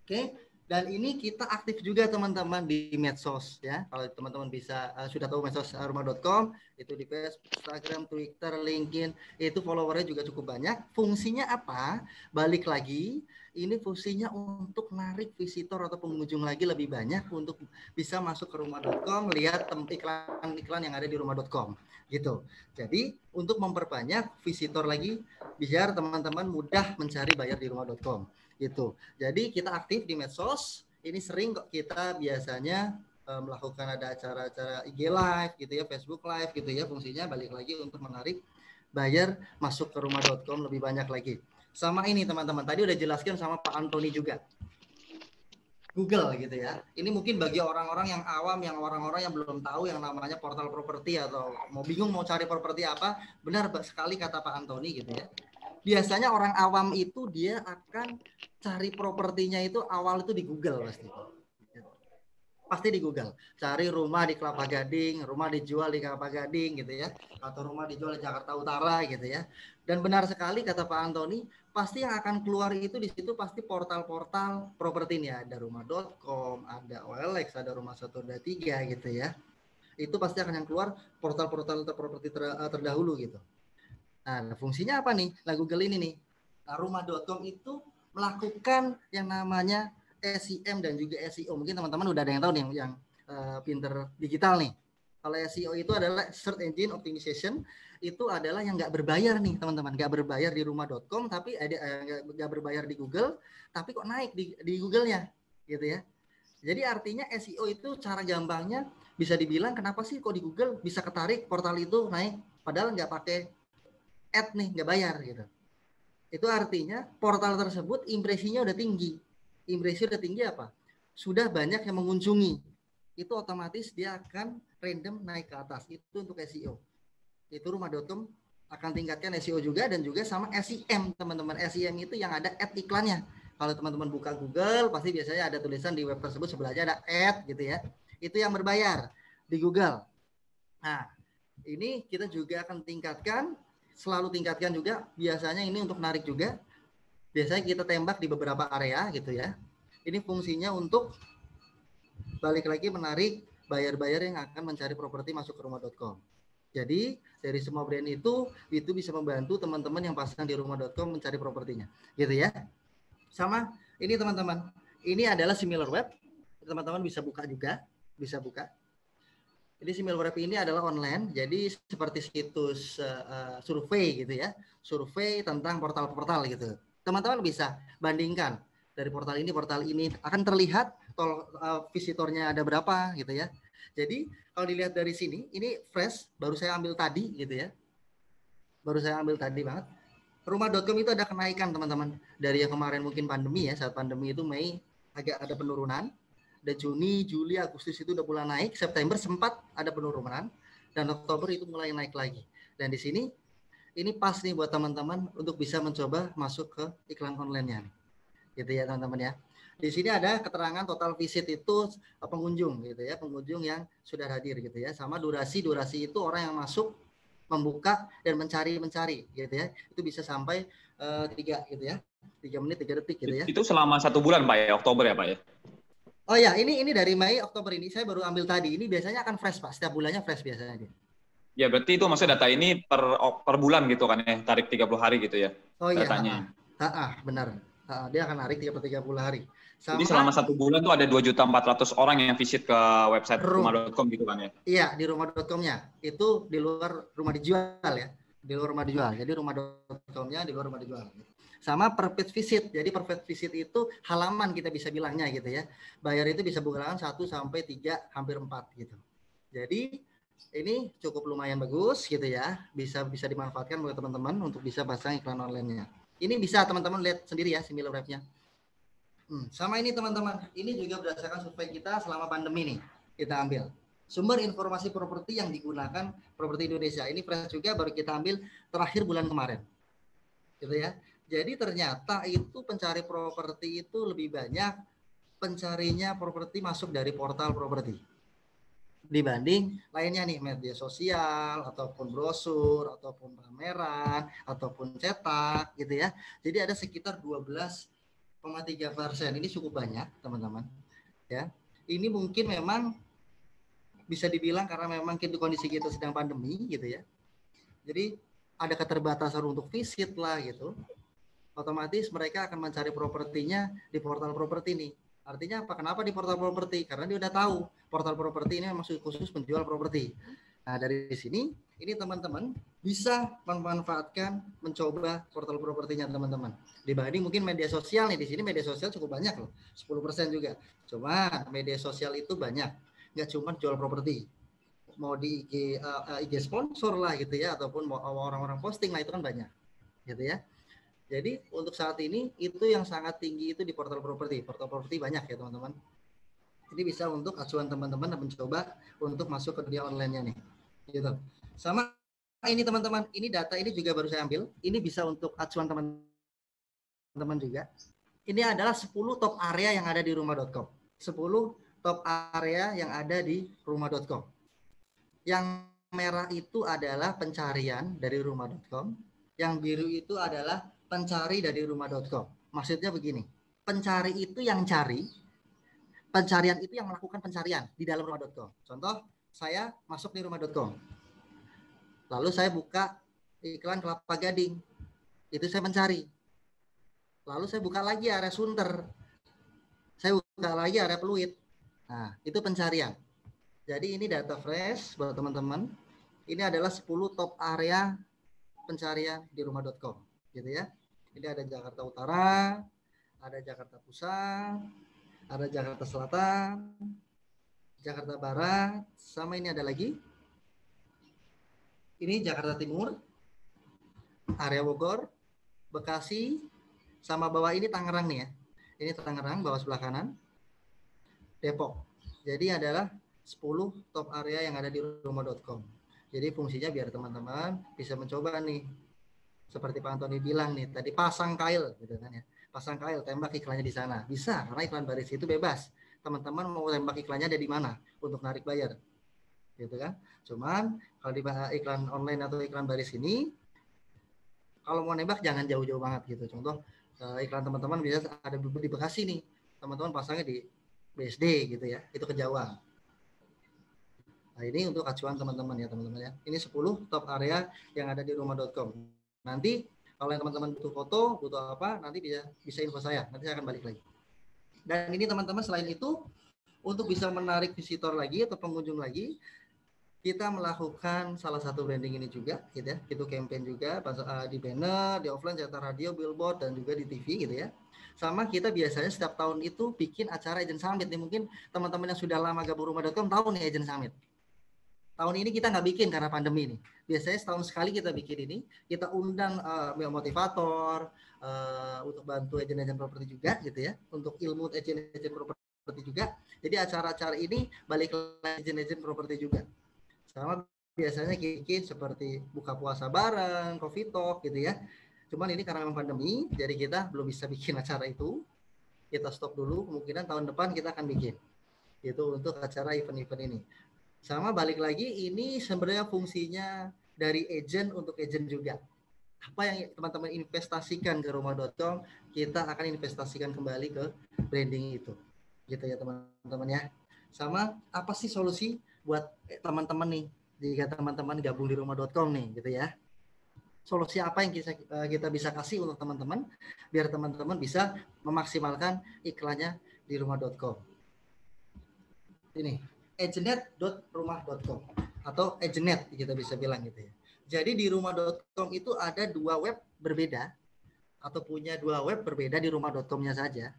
Oke, dan ini kita aktif juga teman-teman di medsos ya. Kalau teman-teman bisa sudah tahu medsos rumah.com, itu di Facebook, Instagram, Twitter, LinkedIn, itu followernya juga cukup banyak. Fungsinya apa? Balik lagi, ini fungsinya untuk narik visitor atau pengunjung lagi lebih banyak untuk bisa masuk ke rumah.com, lihat iklan-iklan yang ada di rumah.com gitu. Jadi untuk memperbanyak visitor lagi, biar teman-teman mudah mencari buyer di rumah.com gitu. Jadi kita aktif di medsos. Ini sering kok kita biasanya melakukan ada acara-acara IG live gitu ya, Facebook live gitu ya. Fungsinya balik lagi untuk menarik buyer masuk ke rumah.com lebih banyak lagi. Sama ini teman-teman, tadi udah jelaskan sama Pak Antoni juga. Google gitu ya. Ini mungkin bagi orang-orang yang awam, yang orang-orang yang belum tahu yang namanya portal properti atau mau bingung mau cari properti apa, benar sekali kata Pak Antoni gitu ya. Biasanya orang awam itu dia akan cari propertinya itu awal itu di Google pasti di Google, cari rumah di Kelapa Gading, rumah dijual di Kelapa Gading gitu ya, atau rumah dijual di Jakarta Utara gitu ya. Dan benar sekali kata Pak Antoni, pasti yang akan keluar itu di situ pasti portal-portal properti ini, ada rumah.com, ada OLX, ada rumah 123 gitu ya. Itu pasti akan yang keluar portal-portal properti terdahulu gitu. Nah, fungsinya apa nih? Nah, Google ini nih. Nah, rumah.com itu melakukan yang namanya SEM dan juga SEO. Mungkin teman-teman udah ada yang tahu nih yang pinter digital nih. Kalau SEO itu adalah Search Engine Optimization, itu adalah yang nggak berbayar nih teman-teman. Nggak berbayar di rumah.com, tapi nggak berbayar di Google, tapi kok naik di Google-nya gitu ya. Jadi artinya SEO itu cara gampangnya bisa dibilang kenapa sih kok di Google bisa ketarik portal itu naik, padahal nggak pakai ad nih, nggak bayar gitu. Itu artinya portal tersebut impresinya udah tinggi. Impresi udah tinggi apa? Sudah banyak yang mengunjungi. Itu otomatis dia akan random naik ke atas. Itu untuk SEO. Itu rumah.com akan tingkatkan SEO juga dan juga sama SEM teman-teman. SEM itu yang ada ad iklannya. Kalau teman-teman buka Google pasti biasanya ada tulisan di web tersebut sebelahnya ada ad gitu ya. Itu yang berbayar di Google. Nah, ini kita juga akan tingkatkan, selalu tingkatkan juga. Biasanya ini untuk narik juga. Biasanya kita tembak di beberapa area gitu ya. Ini fungsinya untuk balik lagi menarik buyer-buyer yang akan mencari properti masuk ke rumah.com. Jadi dari semua brand itu bisa membantu teman-teman yang pasang di rumah.com mencari propertinya. Gitu ya. Sama ini teman-teman. Ini adalah SimilarWeb. Teman-teman bisa buka juga. Bisa buka. Jadi SimilarWeb ini adalah online, jadi seperti situs survei gitu ya, survei tentang portal-portal gitu. Teman-teman bisa bandingkan dari portal ini akan terlihat visitornya ada berapa gitu ya. Jadi kalau dilihat dari sini, ini fresh, baru saya ambil tadi gitu ya, baru saya ambil tadi banget. Rumah.com itu ada kenaikan teman-teman dari yang kemarin mungkin pandemi ya, saat pandemi itu Mei agak ada penurunan. Dan Juni, Juli, Agustus itu udah mulai naik, September sempat ada penurunan, dan Oktober itu mulai naik lagi. Dan di sini, ini pas nih buat teman-teman untuk bisa mencoba masuk ke iklan online-nya. Gitu ya teman-teman ya. Di sini ada keterangan total visit itu pengunjung gitu ya, pengunjung yang sudah hadir gitu ya, sama durasi itu orang yang masuk, membuka dan mencari gitu ya, itu bisa sampai 3 gitu ya, 3 menit 3 detik gitu ya. Itu selama 1 bulan Pak ya, Oktober ya Pak ya? Oh ya, ini dari Mei Oktober ini saya baru ambil tadi. Ini biasanya akan fresh Pak, setiap bulannya fresh biasanya dia. Ya berarti itu maksudnya data ini per bulan gitu kan ya, tarik 30 hari gitu ya. Oh iya, datanya. Benar. Dia akan narik 30 hari. Sama, jadi selama 1 bulan tuh ada 2.400.000 orang yang visit ke website rumah.com gitu kan ya? Iya, di rumah.com-nya. Itu di luar rumah dijual ya. Di luar rumah dijual. Jadi rumah.com-nya di luar rumah dijual. Sama per page visit. Jadi per page visit itu halaman kita bisa bilangnya gitu ya. Bayar itu bisa bulan 1 sampai 3, hampir 4 gitu. Jadi ini cukup lumayan bagus gitu ya. Bisa dimanfaatkan buat teman-teman untuk bisa pasang iklan online-nya. Ini bisa teman-teman lihat sendiri ya SimilarWeb-nya. Sama ini teman-teman, ini juga berdasarkan survei kita selama pandemi nih, kita ambil. Sumber informasi properti yang digunakan Properti Indonesia. Ini fresh juga, baru kita ambil terakhir bulan kemarin. Gitu ya. Jadi ternyata itu pencari properti itu lebih banyak pencarinya properti masuk dari portal properti. Dibanding lainnya nih, media sosial, ataupun brosur, ataupun pameran, ataupun cetak gitu ya. Jadi ada sekitar 12,3%. Ini cukup banyak teman-teman ya. Ini mungkin memang bisa dibilang karena memang kondisi kita sedang pandemi gitu ya, jadi ada keterbatasan untuk visit lah gitu, otomatis mereka akan mencari propertinya di portal properti nih. Artinya apa? Kenapa di portal properti? Karena dia udah tahu portal properti ini memang khusus menjual properti. Nah dari sini ini teman-teman bisa memanfaatkan, mencoba portal propertinya teman-teman. Dibanding mungkin media sosial nih, di sini media sosial cukup banyak loh, 10% juga. Cuma media sosial itu banyak, nggak cuma jual properti. Mau di IG sponsor lah gitu ya, ataupun mau orang-orang posting lah, itu kan banyak gitu ya. Jadi untuk saat ini itu yang sangat tinggi itu di portal properti. Portal properti banyak ya teman-teman. Ini bisa untuk acuan teman-teman mencoba untuk masuk ke dunia online-nya nih. Gitu. Sama ini teman-teman, ini data ini juga baru saya ambil. Ini bisa untuk acuan teman-teman juga. Ini adalah 10 top area yang ada di rumah.com. 10 top area yang ada di rumah.com. Yang merah itu adalah pencarian dari rumah.com. Yang biru itu adalah pencari dari rumah.com. Maksudnya begini, pencari itu yang cari, pencarian itu yang melakukan pencarian di dalam rumah.com. Contoh, saya masuk di rumah.com. Lalu saya buka iklan Kelapa Gading. Itu saya mencari. Lalu saya buka lagi area Sunter. Saya buka lagi area Pluit. Nah, itu pencarian. Jadi ini data fresh buat teman-teman. Ini adalah 10 top area pencarian di rumah.com. Gitu ya. Ini ada Jakarta Utara, ada Jakarta Pusat, ada Jakarta Selatan, Jakarta Barat, sama ini ada lagi. Ini Jakarta Timur, area Bogor, Bekasi, sama bawah ini Tangerang nih ya. Ini Tangerang, bawah sebelah kanan. Depok. Jadi adalah 10 top area yang ada di rumah.com. Jadi fungsinya biar teman-teman bisa mencoba nih. Seperti Pak Antoni bilang nih, tadi pasang kail gitu kan ya. Pasang kail, tembak iklannya di sana. Bisa, karena iklan baris itu bebas. Teman-teman mau tembak iklannya ada di mana untuk narik bayar. Gitu kan. Cuman kalau di iklan online atau iklan baris ini, kalau mau nembak jangan jauh-jauh banget gitu. Contoh iklan teman-teman bisa ada di Bekasi nih. Teman-teman pasangnya di BSD gitu ya. Itu kejauhan. Nah, ini untuk acuan teman-teman ya teman-teman ya. Ini 10 top area yang ada di rumah.com. Nanti kalau yang teman-teman butuh foto, butuh apa, nanti bisa info saya. Nanti saya akan balik lagi. Dan ini teman-teman selain itu, untuk bisa menarik visitor lagi atau pengunjung lagi, kita melakukan salah satu branding ini juga, gitu ya. Itu campaign juga di banner, di offline, cetak radio, billboard, dan juga di TV, gitu ya. Sama kita biasanya setiap tahun itu bikin acara Agent Summit. Nih mungkin teman-teman yang sudah lama gabung rumah.com tahu nih Agent Summit. Tahun ini kita nggak bikin karena pandemi nih. Biasanya setahun sekali kita bikin ini. Kita undang motivator untuk bantu agen-agen properti juga gitu ya. Untuk ilmu agen-agen properti juga. Jadi acara-acara ini balik ke agen-agen properti juga. Sama biasanya bikin seperti buka puasa bareng, coffee talk gitu ya. Cuman ini karena memang pandemi, jadi kita belum bisa bikin acara itu. kita stop dulu, kemungkinan tahun depan kita akan bikin. Itu untuk acara event-event ini. Sama balik lagi, ini sebenarnya fungsinya dari agent untuk agent juga. Apa yang teman-teman investasikan ke rumah.com, kita akan investasikan kembali ke branding itu. Gitu ya teman-teman ya. Sama apa sih solusi buat teman-teman nih, jika teman-teman gabung di rumah.com nih gitu ya. Solusi apa yang kita bisa kasih untuk teman-teman biar teman-teman bisa memaksimalkan iklannya di rumah.com. Ini agentnet.rumah.com atau agentnet kita bisa bilang gitu ya. Jadi di rumah.com itu ada 2 web berbeda atau punya 2 web berbeda di rumah.com-nya saja.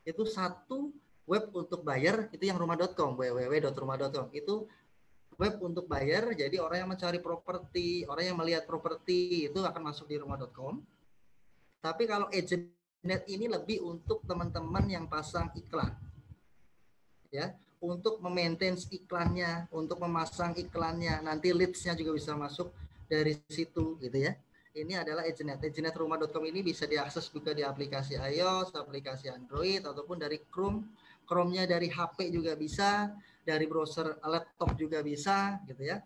Itu satu web untuk buyer itu yang rumah.com, www.rumah.com. Itu web untuk buyer, jadi orang yang mencari properti, orang yang melihat properti itu akan masuk di rumah.com. Tapi kalau agentnet ini lebih untuk teman-teman yang pasang iklan. Ya, untuk memaintain iklannya, untuk memasang iklannya, nanti leads-nya juga bisa masuk dari situ gitu ya. Ini adalah agentnet. Agentnet rumah.com ini bisa diakses juga di aplikasi iOS, aplikasi Android ataupun dari Chrome-nya dari HP juga bisa, dari browser laptop juga bisa gitu ya.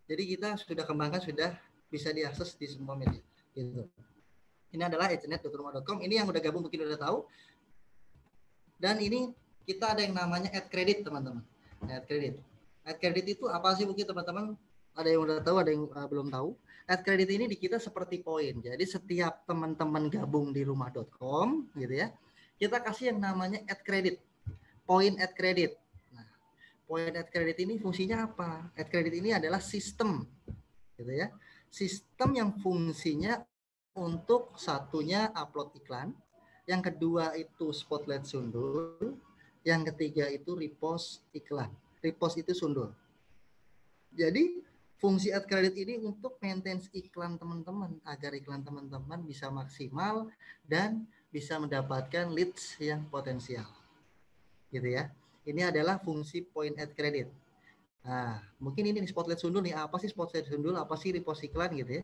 Jadi kita sudah kembangkan, sudah bisa diakses di semua media gitu. Ini adalah agentnet.rumah.com. Ini yang udah gabung mungkin udah tahu. Dan ini kita ada yang namanya ad credit teman-teman. Ad credit. Ad credit itu apa sih mungkin teman-teman? Ada yang udah tahu, ada yang belum tahu. Ad credit ini di kita seperti poin. Jadi setiap teman-teman gabung di rumah.com gitu ya, kita kasih yang namanya ad credit. Poin ad credit. Nah, poin ad credit ini fungsinya apa? Ad credit ini adalah sistem gitu ya. Sistem yang fungsinya untuk satunya upload iklan, yang kedua itu spotlight sundul, yang ketiga itu repost iklan. Repost itu sundul. Jadi fungsi ad credit ini untuk maintenance iklan teman-teman agar iklan teman-teman bisa maksimal dan bisa mendapatkan leads yang potensial. Gitu ya. Ini adalah fungsi point ad credit. Nah, mungkin ini spotlight sundul nih. Apa sih spotlight sundul? Apa sih repost iklan gitu ya?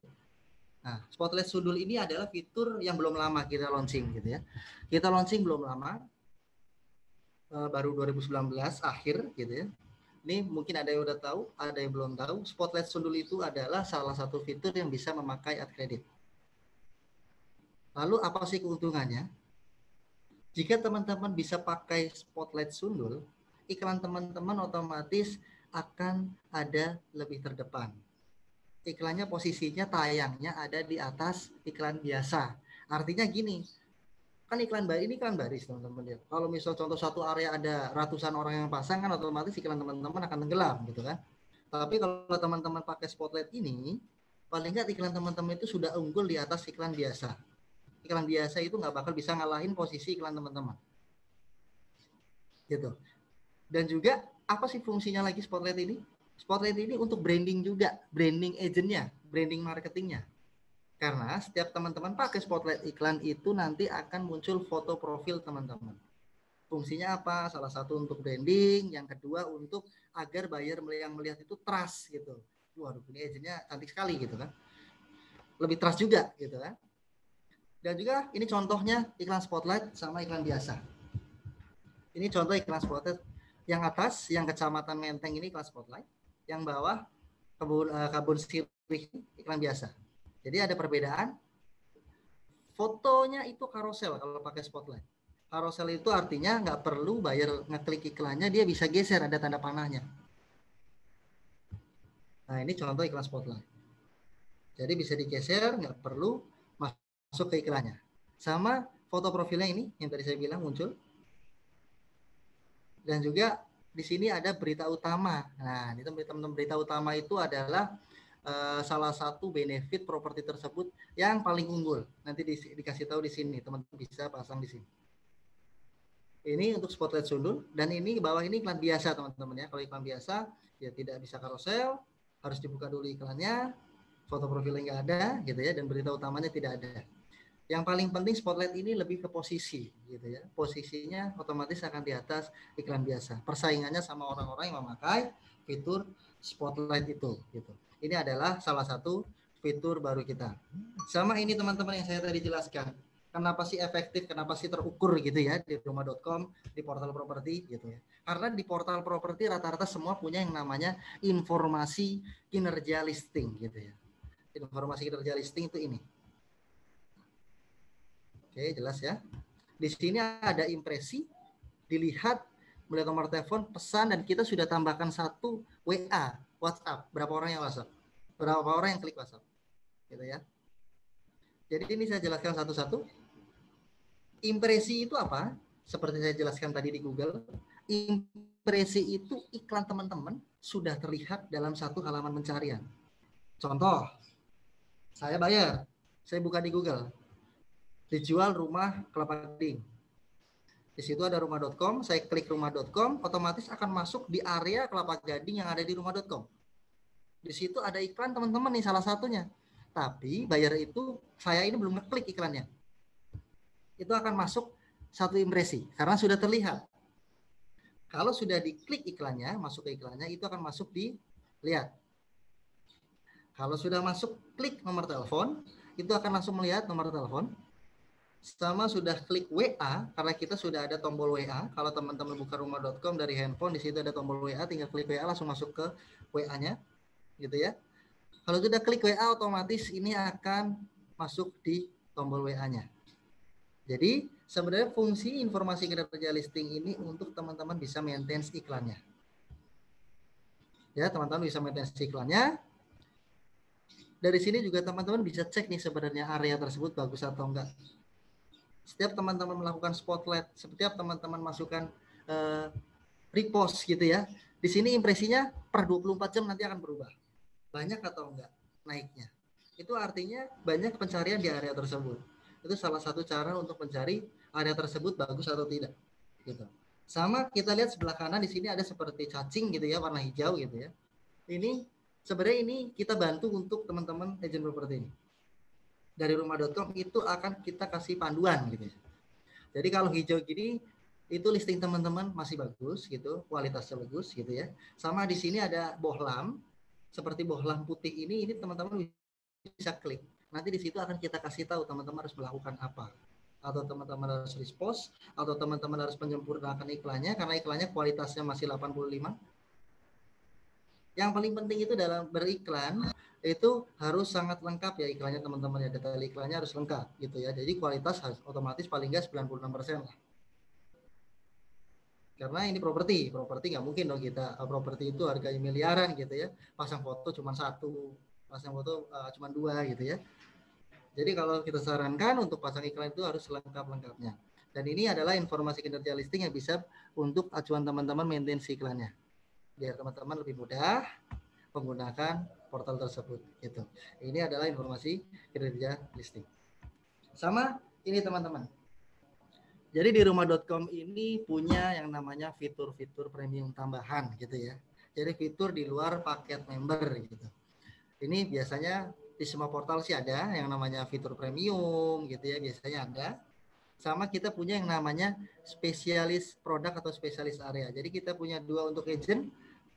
Nah, spotlight sundul ini adalah fitur yang belum lama kita launching gitu ya. Kita launching belum lama. Baru 2019 akhir gitu ya. Ini mungkin ada yang udah tahu, ada yang belum tahu. Spotlight sundul itu adalah salah satu fitur yang bisa memakai ad credit. Lalu apa sih keuntungannya? Jika teman-teman bisa pakai spotlight sundul, iklan teman-teman otomatis akan ada lebih terdepan. Iklannya posisinya tayangnya ada di atas iklan biasa. Artinya gini, kan iklan ini iklan baris teman-teman ya. Kalau misal contoh satu area ada ratusan orang yang pasang kan otomatis iklan teman-teman akan tenggelam gitu kan. Tapi kalau teman-teman pakai spotlight ini, paling nggak iklan teman-teman itu sudah unggul di atas iklan biasa. Iklan biasa itu nggak bakal bisa ngalahin posisi iklan teman-teman. Gitu. Dan juga apa sih fungsinya lagi spotlight ini? Spotlight ini untuk branding juga, branding agentnya, branding marketingnya. Karena setiap teman-teman pakai spotlight iklan itu nanti akan muncul foto profil teman-teman. Fungsinya apa? Salah satu untuk branding, yang kedua untuk agar buyer yang melihat itu trust gitu. Waduh, ini agentnya cantik sekali gitu kan. Lebih trust juga gitu kan. Dan juga ini contohnya iklan spotlight sama iklan biasa. Ini contoh iklan spotlight. Yang atas, yang Kecamatan Menteng ini iklan spotlight. Yang bawah Kebun Sirih iklan biasa. Jadi ada perbedaan. Fotonya itu karosel kalau pakai spotlight. Karosel itu artinya nggak perlu buyer ngeklik iklannya, dia bisa geser, ada tanda panahnya. Nah ini contoh iklan spotlight. Jadi bisa digeser, nggak perlu masuk ke iklannya. Sama foto profilnya ini yang tadi saya bilang muncul. Dan juga di sini ada berita utama. Nah ini teman-teman, berita utama itu adalah salah satu benefit properti tersebut yang paling unggul. Nanti dikasih tahu di sini, teman-teman bisa pasang di sini. Ini untuk spotlight sundul, dan ini bawah ini iklan biasa teman-teman ya. Kalau iklan biasa ya tidak bisa karosel, harus dibuka dulu iklannya, foto profilnya nggak ada gitu ya, dan berita utamanya tidak ada. Yang paling penting spotlight ini lebih ke posisi gitu ya. Posisinya otomatis akan di atas iklan biasa. Persaingannya sama orang-orang yang memakai fitur spotlight itu gitu. Ini adalah salah satu fitur baru kita. Sama ini teman-teman yang saya tadi jelaskan. Kenapa sih efektif, kenapa sih terukur gitu ya di rumah.com, di portal properti gitu ya. Karena di portal properti rata-rata semua punya yang namanya informasi kinerja listing gitu ya. Informasi kinerja listing itu ini. Oke, jelas ya. Di sini ada impresi, dilihat, melihat nomor telepon, pesan, dan kita sudah tambahkan satu WA, WhatsApp. Berapa orang yang WhatsApp? Berapa orang yang klik WhatsApp? Gitu ya. Jadi ini saya jelaskan satu-satu. Impresi itu apa? Seperti saya jelaskan tadi di Google. Impresi itu iklan teman-teman sudah terlihat dalam satu halaman pencarian. Contoh, saya bayar, saya buka di Google. Dijual rumah Kelapa Gading. Di situ ada rumah.com, saya klik rumah.com, otomatis akan masuk di area Kelapa Gading yang ada di rumah.com. Di situ ada iklan teman-teman nih salah satunya. Tapi bayar itu saya ini belum ngeklik iklannya. Itu akan masuk satu impresi karena sudah terlihat. Kalau sudah diklik iklannya, masuk ke iklannya, itu akan masuk di lihat. Kalau sudah masuk klik nomor telepon, itu akan langsung melihat nomor telepon. Sama sudah klik WA, karena kita sudah ada tombol WA. Kalau teman-teman buka rumah.com dari handphone, di situ ada tombol WA, tinggal klik WA langsung masuk ke WA-nya, gitu ya. Kalau sudah klik WA, otomatis ini akan masuk di tombol WA-nya. Jadi sebenarnya fungsi informasi kinerja listing ini untuk teman-teman bisa maintain iklannya. Ya, teman-teman bisa maintain iklannya. Dari sini juga teman-teman bisa cek nih sebenarnya area tersebut bagus atau enggak. Setiap teman-teman melakukan spotlight, setiap teman-teman masukkan repost gitu ya. Di sini impresinya per 24 jam nanti akan berubah. Banyak atau enggak naiknya. Itu artinya banyak pencarian di area tersebut. Itu salah satu cara untuk mencari area tersebut bagus atau tidak. Gitu. Sama kita lihat sebelah kanan di sini ada seperti cacing gitu ya, warna hijau gitu ya. Ini sebenarnya ini kita bantu untuk teman-teman agent properti ini. Dari rumah.com itu akan kita kasih panduan gitu ya. Jadi kalau hijau gini itu listing teman-teman masih bagus gitu, kualitasnya bagus gitu ya. Sama di sini ada bohlam. Seperti bohlam putih ini teman-teman bisa klik. Nanti di situ akan kita kasih tahu teman-teman harus melakukan apa. Atau teman-teman harus repost, atau teman-teman harus menyempurnakan iklannya karena iklannya kualitasnya masih 85. Yang paling penting itu dalam beriklan itu harus sangat lengkap ya iklannya teman-teman ya, detail iklannya harus lengkap gitu ya. Jadi kualitas harus otomatis paling nggak 96% lah. Karena ini properti nggak mungkin dong kita properti itu harganya miliaran gitu ya, pasang foto cuma satu, pasang foto cuma dua gitu ya. Jadi kalau kita sarankan untuk pasang iklan itu harus lengkap-lengkapnya. Dan ini adalah informasi kinerja listing yang bisa untuk acuan teman-teman maintain iklannya, biar teman-teman lebih mudah menggunakan portal tersebut gitu. Ini adalah informasi kinerja listing. Sama ini teman-teman. Jadi di rumah.com ini punya yang namanya fitur-fitur premium tambahan gitu ya. Jadi fitur di luar paket member gitu. Ini biasanya di semua portal sih ada yang namanya fitur premium gitu ya, biasanya ada. Sama kita punya yang namanya spesialis produk atau spesialis area. Jadi kita punya dua untuk agent,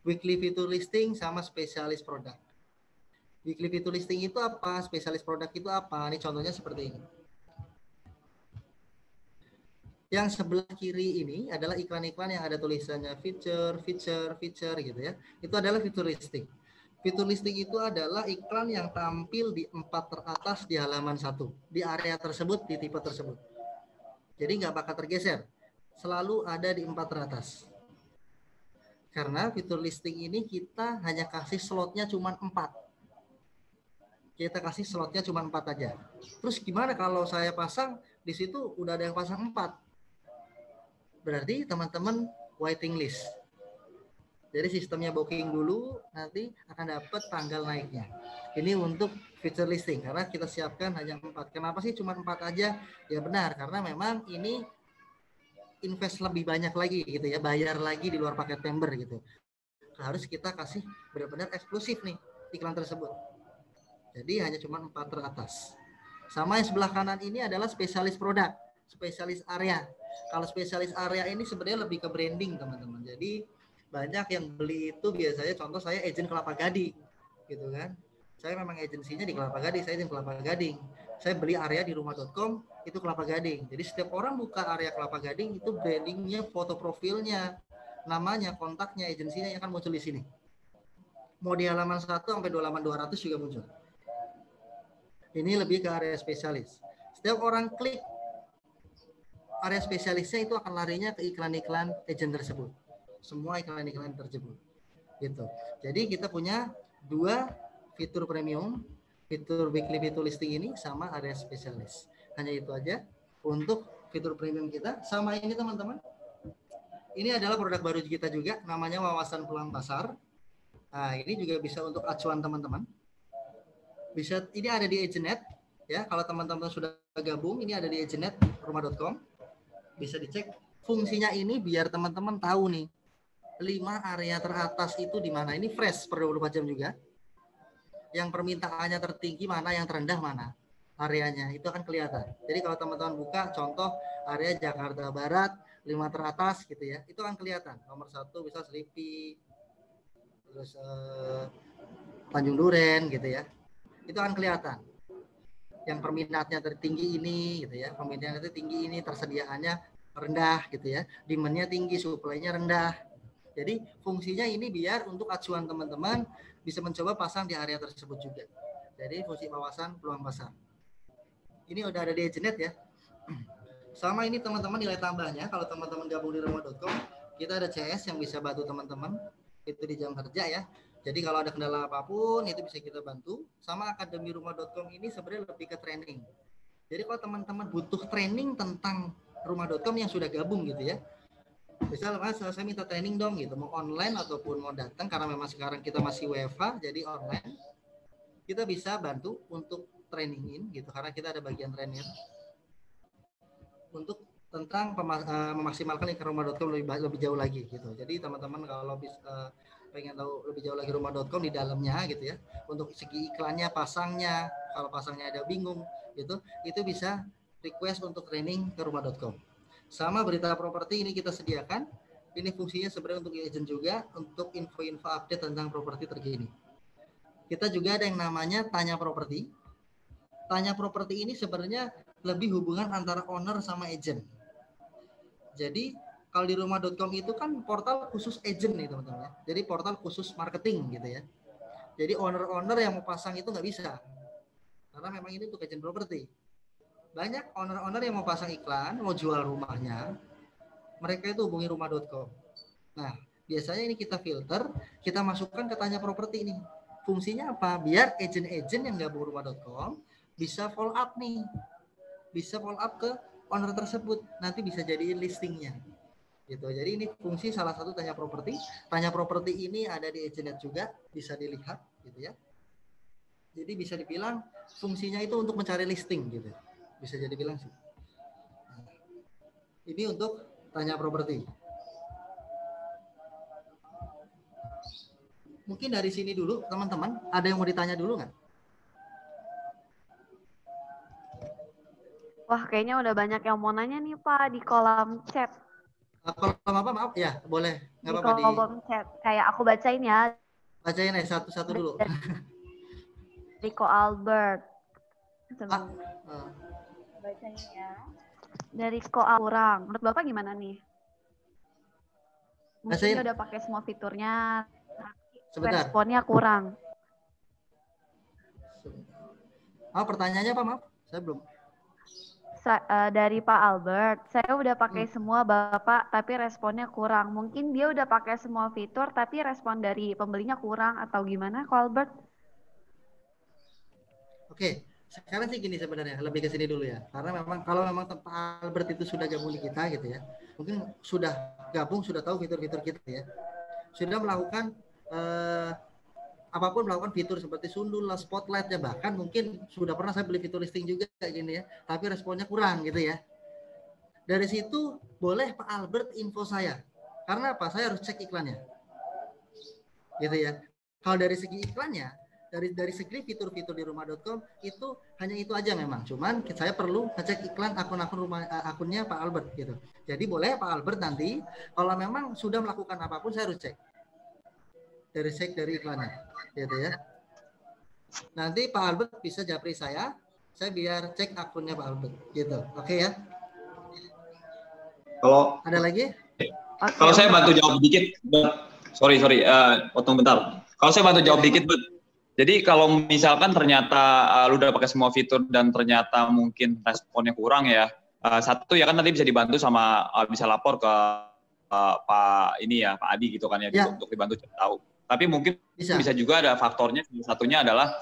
weekly fitur listing sama spesialis produk. Weekly fitur listing itu apa? Spesialis produk itu apa? Ini contohnya seperti ini. Yang sebelah kiri ini adalah iklan-iklan yang ada tulisannya feature gitu ya. Itu adalah fitur listing. Fitur listing itu adalah iklan yang tampil di 4 teratas di halaman 1. Di area tersebut, di tipe tersebut. Jadi nggak bakal tergeser. Selalu ada di 4 teratas. Karena fitur listing ini kita hanya kasih slotnya cuma 4. Kita kasih slotnya cuma 4 aja. Terus gimana kalau saya pasang, di situ udah ada yang pasang 4. Berarti teman-teman waiting list. Jadi sistemnya booking dulu, nanti akan dapat tanggal naiknya. Ini untuk feature listing, karena kita siapkan hanya 4. Kenapa sih cuma 4 aja? Ya benar, karena memang ini invest lebih banyak lagi gitu ya, bayar lagi di luar paket member gitu. Harus kita kasih benar-benar eksklusif nih iklan tersebut. Jadi hanya cuma 4 teratas. Sama yang sebelah kanan ini adalah spesialis produk, spesialis area. Kalau spesialis area ini sebenarnya lebih ke branding teman-teman. Jadi banyak yang beli itu biasanya, contoh saya agent Kelapa Gading gitu kan. Saya memang agensinya di Kelapa Gading, saya agent Kelapa Gading. saya beli area di rumah.com itu Kelapa Gading. Jadi setiap orang buka area Kelapa Gading itu brandingnya, foto profilnya, namanya, kontaknya, agensinya yang akan muncul di sini. Mau di halaman 1 sampai di halaman 200 juga muncul. Ini lebih ke area spesialis. Setiap orang klik area spesialisnya itu akan larinya ke iklan-iklan agent tersebut. Semua iklan-iklan tersebut. Gitu. Jadi kita punya 2 fitur premium, fitur weekly fitur listing ini sama area spesialis. Hanya itu aja untuk fitur premium kita. Sama ini teman-teman. Ini adalah produk baru kita juga, namanya wawasan peluang pasar. Nah, ini juga bisa untuk acuan teman-teman. Bisa, ini ada di Agentnet ya. Kalau teman-teman sudah gabung, ini ada di Agentnet rumah.com. Bisa dicek fungsinya ini biar teman-teman tahu nih 5 area teratas itu di mana. Ini fresh per 24 jam juga. Yang permintaannya tertinggi mana, yang terendah mana areanya, itu akan kelihatan. Jadi kalau teman-teman buka contoh area Jakarta Barat 5 teratas gitu ya, itu akan kelihatan. Nomor 1 bisa Selipi, terus Tanjung Duren gitu ya, itu akan kelihatan. Yang permintaannya tertinggi ini gitu ya, permintaannya tinggi ini, tersediaannya rendah gitu ya, demand-nya tinggi, supply-nya rendah. Jadi fungsinya ini biar untuk acuan teman-teman bisa mencoba pasang di area tersebut juga. Jadi fungsi wawasan peluang pasar. Ini udah ada di Agentnet ya. Sama ini teman-teman nilai tambahnya, kalau teman-teman gabung di rumah.com, kita ada CS yang bisa bantu teman-teman itu di jam kerja ya. Jadi kalau ada kendala apapun itu bisa kita bantu. Sama akademi rumah.com ini sebenarnya lebih ke training. Jadi kalau teman-teman butuh training tentang rumah.com yang sudah gabung gitu ya. Misal Mas, saya minta training dong gitu, mau online ataupun mau datang karena memang sekarang kita masih WFH jadi online. Kita bisa bantu untuk trainingin gitu karena kita ada bagian trainer untuk tentang memaksimalkan link rumah.com lebih jauh lagi gitu. Jadi teman-teman kalau bisa pengen tahu lebih jauh lagi rumah.com di dalamnya gitu ya. Untuk segi iklannya, pasangnya, kalau pasangnya ada bingung gitu, itu bisa request untuk training ke rumah.com. Sama berita properti ini kita sediakan. Ini fungsinya sebenarnya untuk agent juga, untuk info-info update tentang properti terkini. Kita juga ada yang namanya Tanya Properti. Tanya Properti ini sebenarnya lebih hubungan antara owner sama agent. Jadi kalau di rumah.com itu kan portal khusus agent nih teman-teman. Jadi portal khusus marketing gitu ya. Jadi owner-owner yang mau pasang itu nggak bisa. Karena memang ini untuk agent properti. Banyak owner-owner yang mau pasang iklan, mau jual rumahnya, mereka itu hubungi rumah.com. Nah, biasanya ini kita filter, kita masukkan ke Tanya Properti ini. Fungsinya apa? Biar agent-agent yang gabung rumah.com bisa follow up nih. Bisa follow up ke owner tersebut. Nanti bisa jadiin listingnya. Gitu. Jadi ini fungsi salah satu Tanya Properti. Tanya Properti ini ada di Agentnet juga, bisa dilihat gitu ya. Jadi bisa dibilang fungsinya itu untuk mencari listing gitu. Bisa jadi bilang sih. Ini untuk Tanya Properti. Mungkin dari sini dulu teman-teman, ada yang mau ditanya dulu nggak? Wah, kayaknya udah banyak yang mau nanya nih Pak di kolom chat. Kolom apa maaf ya, boleh. Nggak Di apa-apa kolom chat. Kayak aku bacain ya. Bacain ya satu-satu dulu. Rico Albert. Bacain ya. Dari Ko Kurang. Menurut Bapak gimana nih? Mungkin dia udah pakai semua fiturnya, sebentar. Responnya kurang. Pertanyaannya apa maaf? Saya belum. Dari Pak Albert, saya udah pakai semua Bapak, tapi responnya kurang. Mungkin dia udah pakai semua fitur, tapi respon dari pembelinya kurang atau gimana, Ko Albert? Oke. Sekarang sih gini sebenarnya, lebih ke sini dulu ya. Karena memang kalau memang Pak Albert itu sudah gabung di kita gitu ya. Mungkin sudah gabung, sudah tahu fitur-fitur kita ya. Sudah melakukan apapun, melakukan fitur seperti sundul, spotlight ya, bahkan mungkin sudah pernah saya beli fitur listing juga kayak gini ya. Tapi responnya kurang gitu ya. Dari situ boleh Pak Albert info saya. Karena apa? Saya harus cek iklannya. Gitu ya. Kalau dari segi iklannya, dari segi fitur-fitur di rumah.com itu hanya itu aja memang. Cuman saya perlu ngecek iklan akunnya Pak Albert gitu. Jadi boleh Pak Albert nanti kalau memang sudah melakukan apapun saya harus cek dari iklannya gitu ya. Nanti Pak Albert bisa japri saya Saya biar cek akunnya Pak Albert gitu. Oke ya. Kalau Ada lagi? Kalau saya bantu jawab dikit, sorry, potong bentar. Kalau saya bantu jawab dikit, Bet. Jadi kalau misalkan ternyata lu udah pakai semua fitur dan ternyata mungkin responnya kurang ya, satu ya kan nanti bisa dibantu sama bisa lapor ke Pak Adi gitu kan ya, untuk dibantu tahu. Tapi mungkin bisa juga ada faktornya, satunya adalah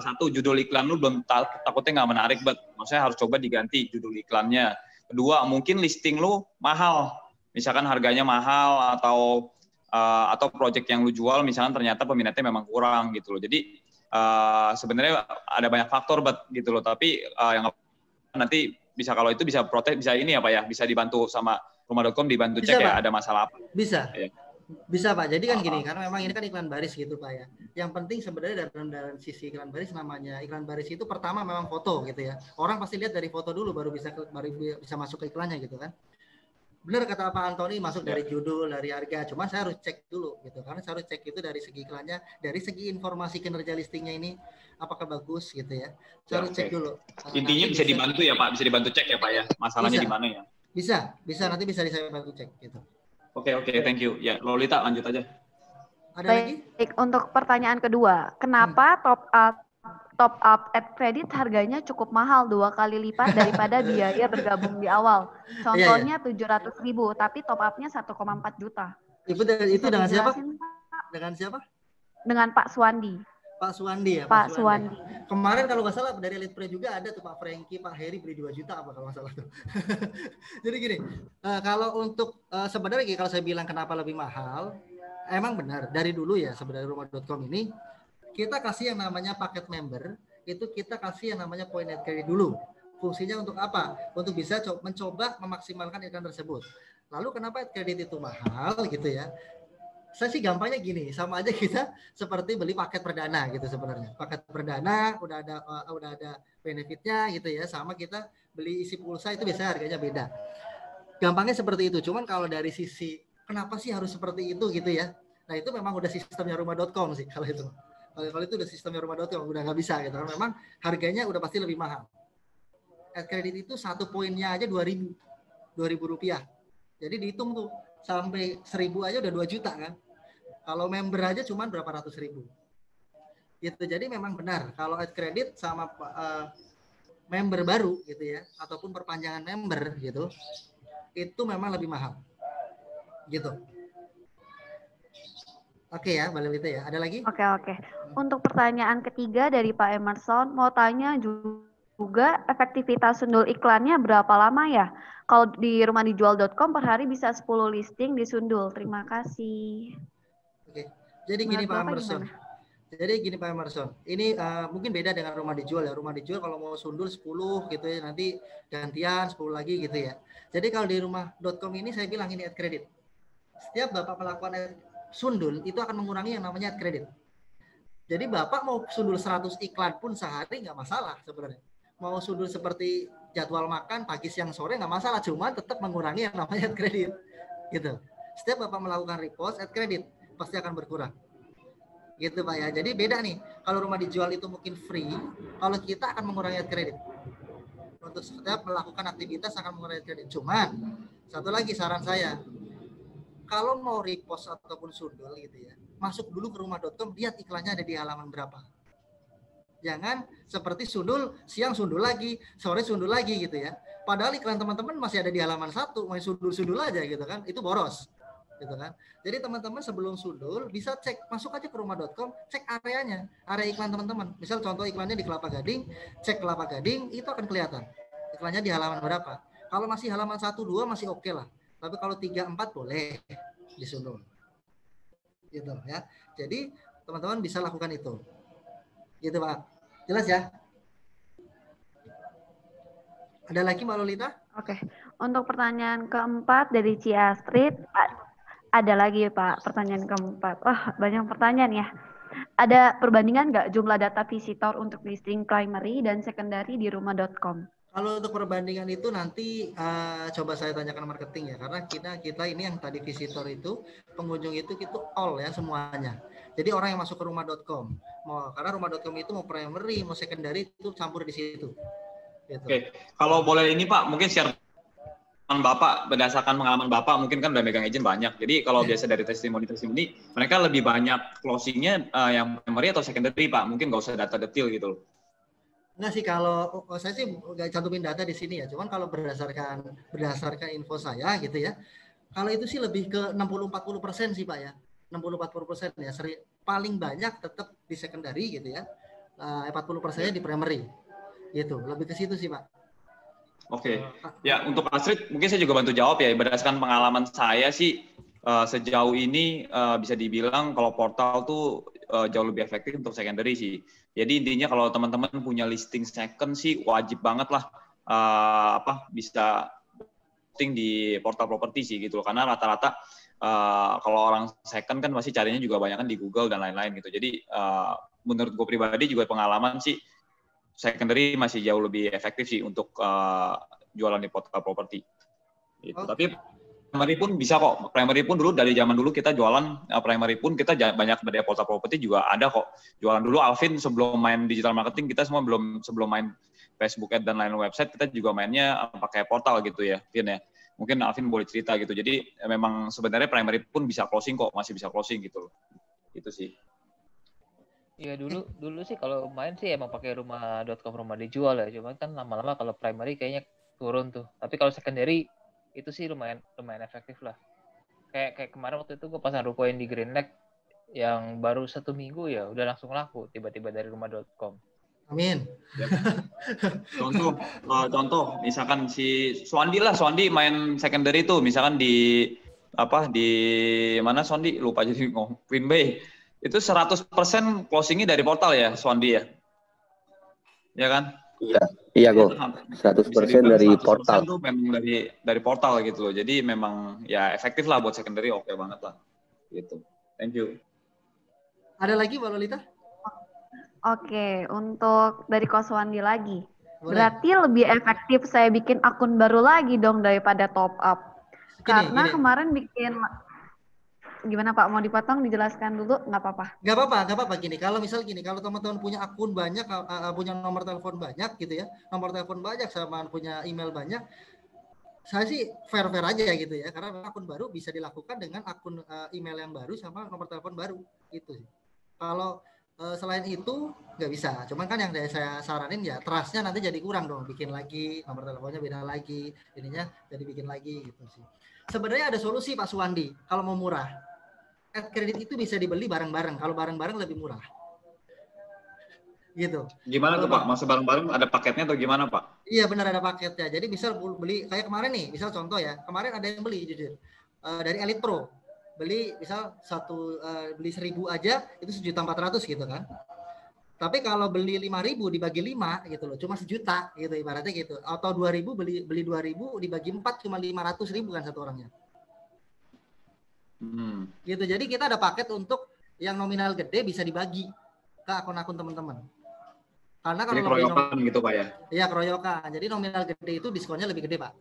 satu, judul iklan lu belum takutnya nggak menarik, Bet. Maksudnya harus coba diganti judul iklannya. Kedua, mungkin listing lu mahal. Misalkan harganya mahal atau project yang lu jual misalkan ternyata peminatnya memang kurang gitu loh. Jadi sebenarnya ada banyak faktor gitu loh. Tapi yang nanti bisa kalau itu bisa protes, bisa ini apa ya, bisa dibantu sama rumah.com, dibantu bisa, cek ya ada masalah apa. Bisa. Ya. Bisa Pak. Jadi kan gini, karena memang ini kan iklan baris gitu Pak ya. Yang penting sebenarnya dalam sisi iklan baris, namanya iklan baris itu pertama memang foto gitu ya. Orang pasti lihat dari foto dulu baru bisa masuk ke iklannya gitu kan. Benar kata Pak Antoni, masuk dari judul, dari harga. Cuma saya harus cek dulu gitu. Karena saya harus cek itu dari segi iklannya, dari segi informasi kinerja listingnya ini apakah bagus gitu ya. Saya harus cek dulu. Intinya bisa dibantu ya Pak, bisa dibantu cek ya Pak ya. Masalahnya di mana ya? Bisa nanti bisa saya bantu cek gitu. Oke, thank you. Ya, Lolita lanjut aja. Ada lagi? Untuk pertanyaan kedua, kenapa top up ad credit harganya cukup mahal 2 kali lipat daripada biaya bergabung di awal? Contohnya 700.000, tapi top up-nya 1,4 juta. Itu dengan siapa? Dengan siapa? Dengan Pak Suwandi. Pak Suwandi ya? Pak Suwandi. Kemarin kalau nggak salah dari Elite Pre juga ada tuh Pak Franky, Pak Heri beli 2 juta apa kalau nggak salah tuh. Jadi gini, kalau untuk sebenarnya kalau saya bilang kenapa lebih mahal, emang benar dari dulu ya sebenarnya rumah.com ini kita kasih yang namanya paket member, itu kita kasih yang namanya point ad credit dulu. Fungsinya untuk apa? Untuk bisa mencoba memaksimalkan iklan tersebut. Lalu kenapa ad credit itu mahal gitu ya? Saya sih gampangnya gini, sama aja kita seperti beli paket perdana gitu sebenarnya. Paket perdana udah ada benefitnya gitu ya, sama kita beli isi pulsa itu biasanya harganya beda. Gampangnya seperti itu. Cuman kalau dari sisi kenapa sih harus seperti itu gitu ya? Nah itu memang udah sistemnya rumah.com sih kalau itu. Kalau itu udah sistemnya rumah.com udah nggak bisa gitu. Memang harganya udah pasti lebih mahal. Ad credit itu 1 poinnya aja 2.000 rupiah. Jadi dihitung tuh sampai 1.000 aja udah 2 juta kan. Kalau member aja cuma berapa ratus ribu. Gitu. Jadi memang benar kalau ad credit sama member baru gitu ya, ataupun perpanjangan member gitu, itu memang lebih mahal. Gitu. Oke ya, Mbak Lelita ya. Ada lagi? Oke. Untuk pertanyaan ketiga dari Pak Emerson, mau tanya juga efektivitas sundul iklannya berapa lama ya? Kalau di rumahdijual.com per hari bisa 10 listing disundul. Terima kasih. Oke. Jadi gini Pak Emerson. Ini mungkin beda dengan rumah dijual ya. Rumah dijual kalau mau sundul 10 gitu ya, nanti gantian 10 lagi gitu ya. Jadi kalau di rumah.com ini saya bilang ini ad credit. Setiap Bapak melakukan sundul itu akan mengurangi yang namanya ad credit. Jadi Bapak mau sundul 100 iklan pun sehari nggak masalah sebenarnya. Mau sundul seperti jadwal makan pagi siang sore nggak masalah, cuma tetap mengurangi yang namanya ad credit. Gitu. Setiap Bapak melakukan repost ad credit pasti akan berkurang. Gitu Pak ya. Jadi beda nih. Kalau rumah dijual itu mungkin free, kalau kita akan mengurangi ad credit. Untuk setiap melakukan aktivitas akan mengurangi ad credit. Cuman satu lagi saran saya, kalau mau repost ataupun sundul gitu ya, masuk dulu ke rumah.com, lihat iklannya ada di halaman berapa. Jangan seperti sundul, siang sundul lagi, sore sundul lagi gitu ya. Padahal iklan teman-teman masih ada di halaman 1, main sundul-sundul aja gitu kan, itu boros. Gitu kan. Jadi teman-teman sebelum sundul bisa cek, masuk aja ke rumah.com, cek areanya, area iklan teman-teman. Misal contoh iklannya di Kelapa Gading, cek Kelapa Gading, itu akan kelihatan. Iklannya di halaman berapa. Kalau masih halaman 1, 2 masih oke lah. Tapi kalau 3, 4 boleh disundul. Gitu ya. Jadi teman-teman bisa lakukan itu. Gitu Pak. Jelas ya? Ada lagi Mbak Lolita? Oke. Untuk pertanyaan keempat dari Cia Street, ada lagi Pak, pertanyaan keempat. Wah, banyak pertanyaan ya. Ada perbandingan nggak jumlah data visitor untuk listing primary dan secondary di rumah.com? Kalau untuk perbandingan itu nanti coba saya tanyakan marketing ya, karena kita ini yang tadi visitor itu, pengunjung itu all ya semuanya. Jadi orang yang masuk ke rumah.com, karena rumah.com itu mau primary, mau secondary itu campur di situ. Gitu. Oke, kalau boleh ini Pak, mungkin share Bapak, berdasarkan pengalaman Bapak, mungkin kan udah megang agent banyak. Jadi kalau biasa dari testimoni, mereka lebih banyak closingnya yang primary atau secondary Pak. Mungkin nggak usah data detail gitu loh. Enggak sih, kalau saya sih nggak cantumin data di sini ya. Cuman kalau berdasarkan info saya gitu ya, kalau itu sih lebih ke 60-40% sih Pak ya. 60-40% ya. Paling banyak tetap di secondary gitu ya. 40%-nya di primary. Gitu. Lebih ke situ sih Pak. Oke, ya untuk Astrid mungkin saya juga bantu jawab ya. Berdasarkan pengalaman saya sih sejauh ini bisa dibilang kalau portal tuh jauh lebih efektif untuk secondary sih. Jadi intinya kalau teman-teman punya listing second sih wajib banget lah bisa listing di portal properti sih gitu loh. Karena rata-rata kalau orang second kan pasti carinya juga banyak kan di Google dan lain-lain gitu. Jadi menurut gue pribadi juga pengalaman sih secondary masih jauh lebih efektif sih untuk jualan di portal properti. Gitu. Okay. Tapi primary pun bisa kok. Primary pun dulu dari zaman dulu kita jualan primary pun kita banyak dari portal properti juga ada kok. Jualan dulu Alvin sebelum main digital marketing kita semua sebelum main Facebook Ad dan lain website kita juga mainnya pakai portal gitu ya, Vin ya. Mungkin Alvin boleh cerita gitu. Jadi memang sebenarnya primary pun bisa closing kok, masih bisa closing gitu loh. Itu sih. Iya dulu sih kalau main sih emang pakai rumah.com, rumah dijual ya. Cuma kan lama-lama kalau primary kayaknya turun tuh. Tapi kalau secondary itu sih lumayan efektif lah. Kayak kemarin waktu itu gue pasang ruko yang di Green Lake yang baru 1 minggu ya udah langsung laku tiba-tiba dari rumah.com. Amin. Ya. Contoh misalkan si Swandi main secondary tuh misalkan di mana Swandi lupa jadi Green Bay. Itu 100% closingnya dari portal ya, Swandi ya? Ya kan? Iya kok. 100% dari portal. Itu memang dari portal gitu loh. Jadi memang ya efektif lah buat secondary, oke banget lah. Gitu. Thank you. Ada lagi Mbak Lolita? Oke, untuk dari Ko Swandi lagi. Boleh. Berarti lebih efektif saya bikin akun baru lagi dong daripada top up. Karena kemarin bikin. Gimana Pak? Mau dipotong, dijelaskan dulu? Nggak apa-apa. Nggak apa-apa. Kalau teman-teman punya akun banyak, punya nomor telepon banyak gitu ya, nomor telepon banyak sama punya email banyak, saya sih fair-fair aja gitu ya, karena akun baru bisa dilakukan dengan akun email yang baru sama nomor telepon baru gitu. Kalau selain itu nggak bisa. Cuman kan yang saya saranin ya trustnya nanti jadi kurang dong, bikin lagi nomor teleponnya beda lagi, ininya jadi bikin lagi gitu sih. Sebenarnya ada solusi Pak Suwandi kalau mau murah. Kredit itu bisa dibeli bareng-bareng. Kalau bareng-bareng lebih murah. Gitu. Gimana tuh Pak? Masa bareng-bareng ada paketnya atau gimana Pak? Iya benar ada paketnya. Jadi bisa beli kayak kemarin nih. Misal contoh ya. Kemarin ada yang beli jujur. Dari Elite Pro. Beli misal beli 1.000 aja itu 1.400.000 gitu kan. Tapi kalau beli 5.000 dibagi 5 gitu loh. Cuma 1 juta gitu ibaratnya gitu. Atau 2.000 beli 2.000 dibagi 4 cuma 500.000 kan satu orangnya. Gitu. Jadi kita ada paket untuk yang nominal gede bisa dibagi ke akun-akun teman-teman. Karena kalau keroyokan gitu Pak ya. Iya, keroyokan. Jadi nominal gede itu diskonnya lebih gede, Pak.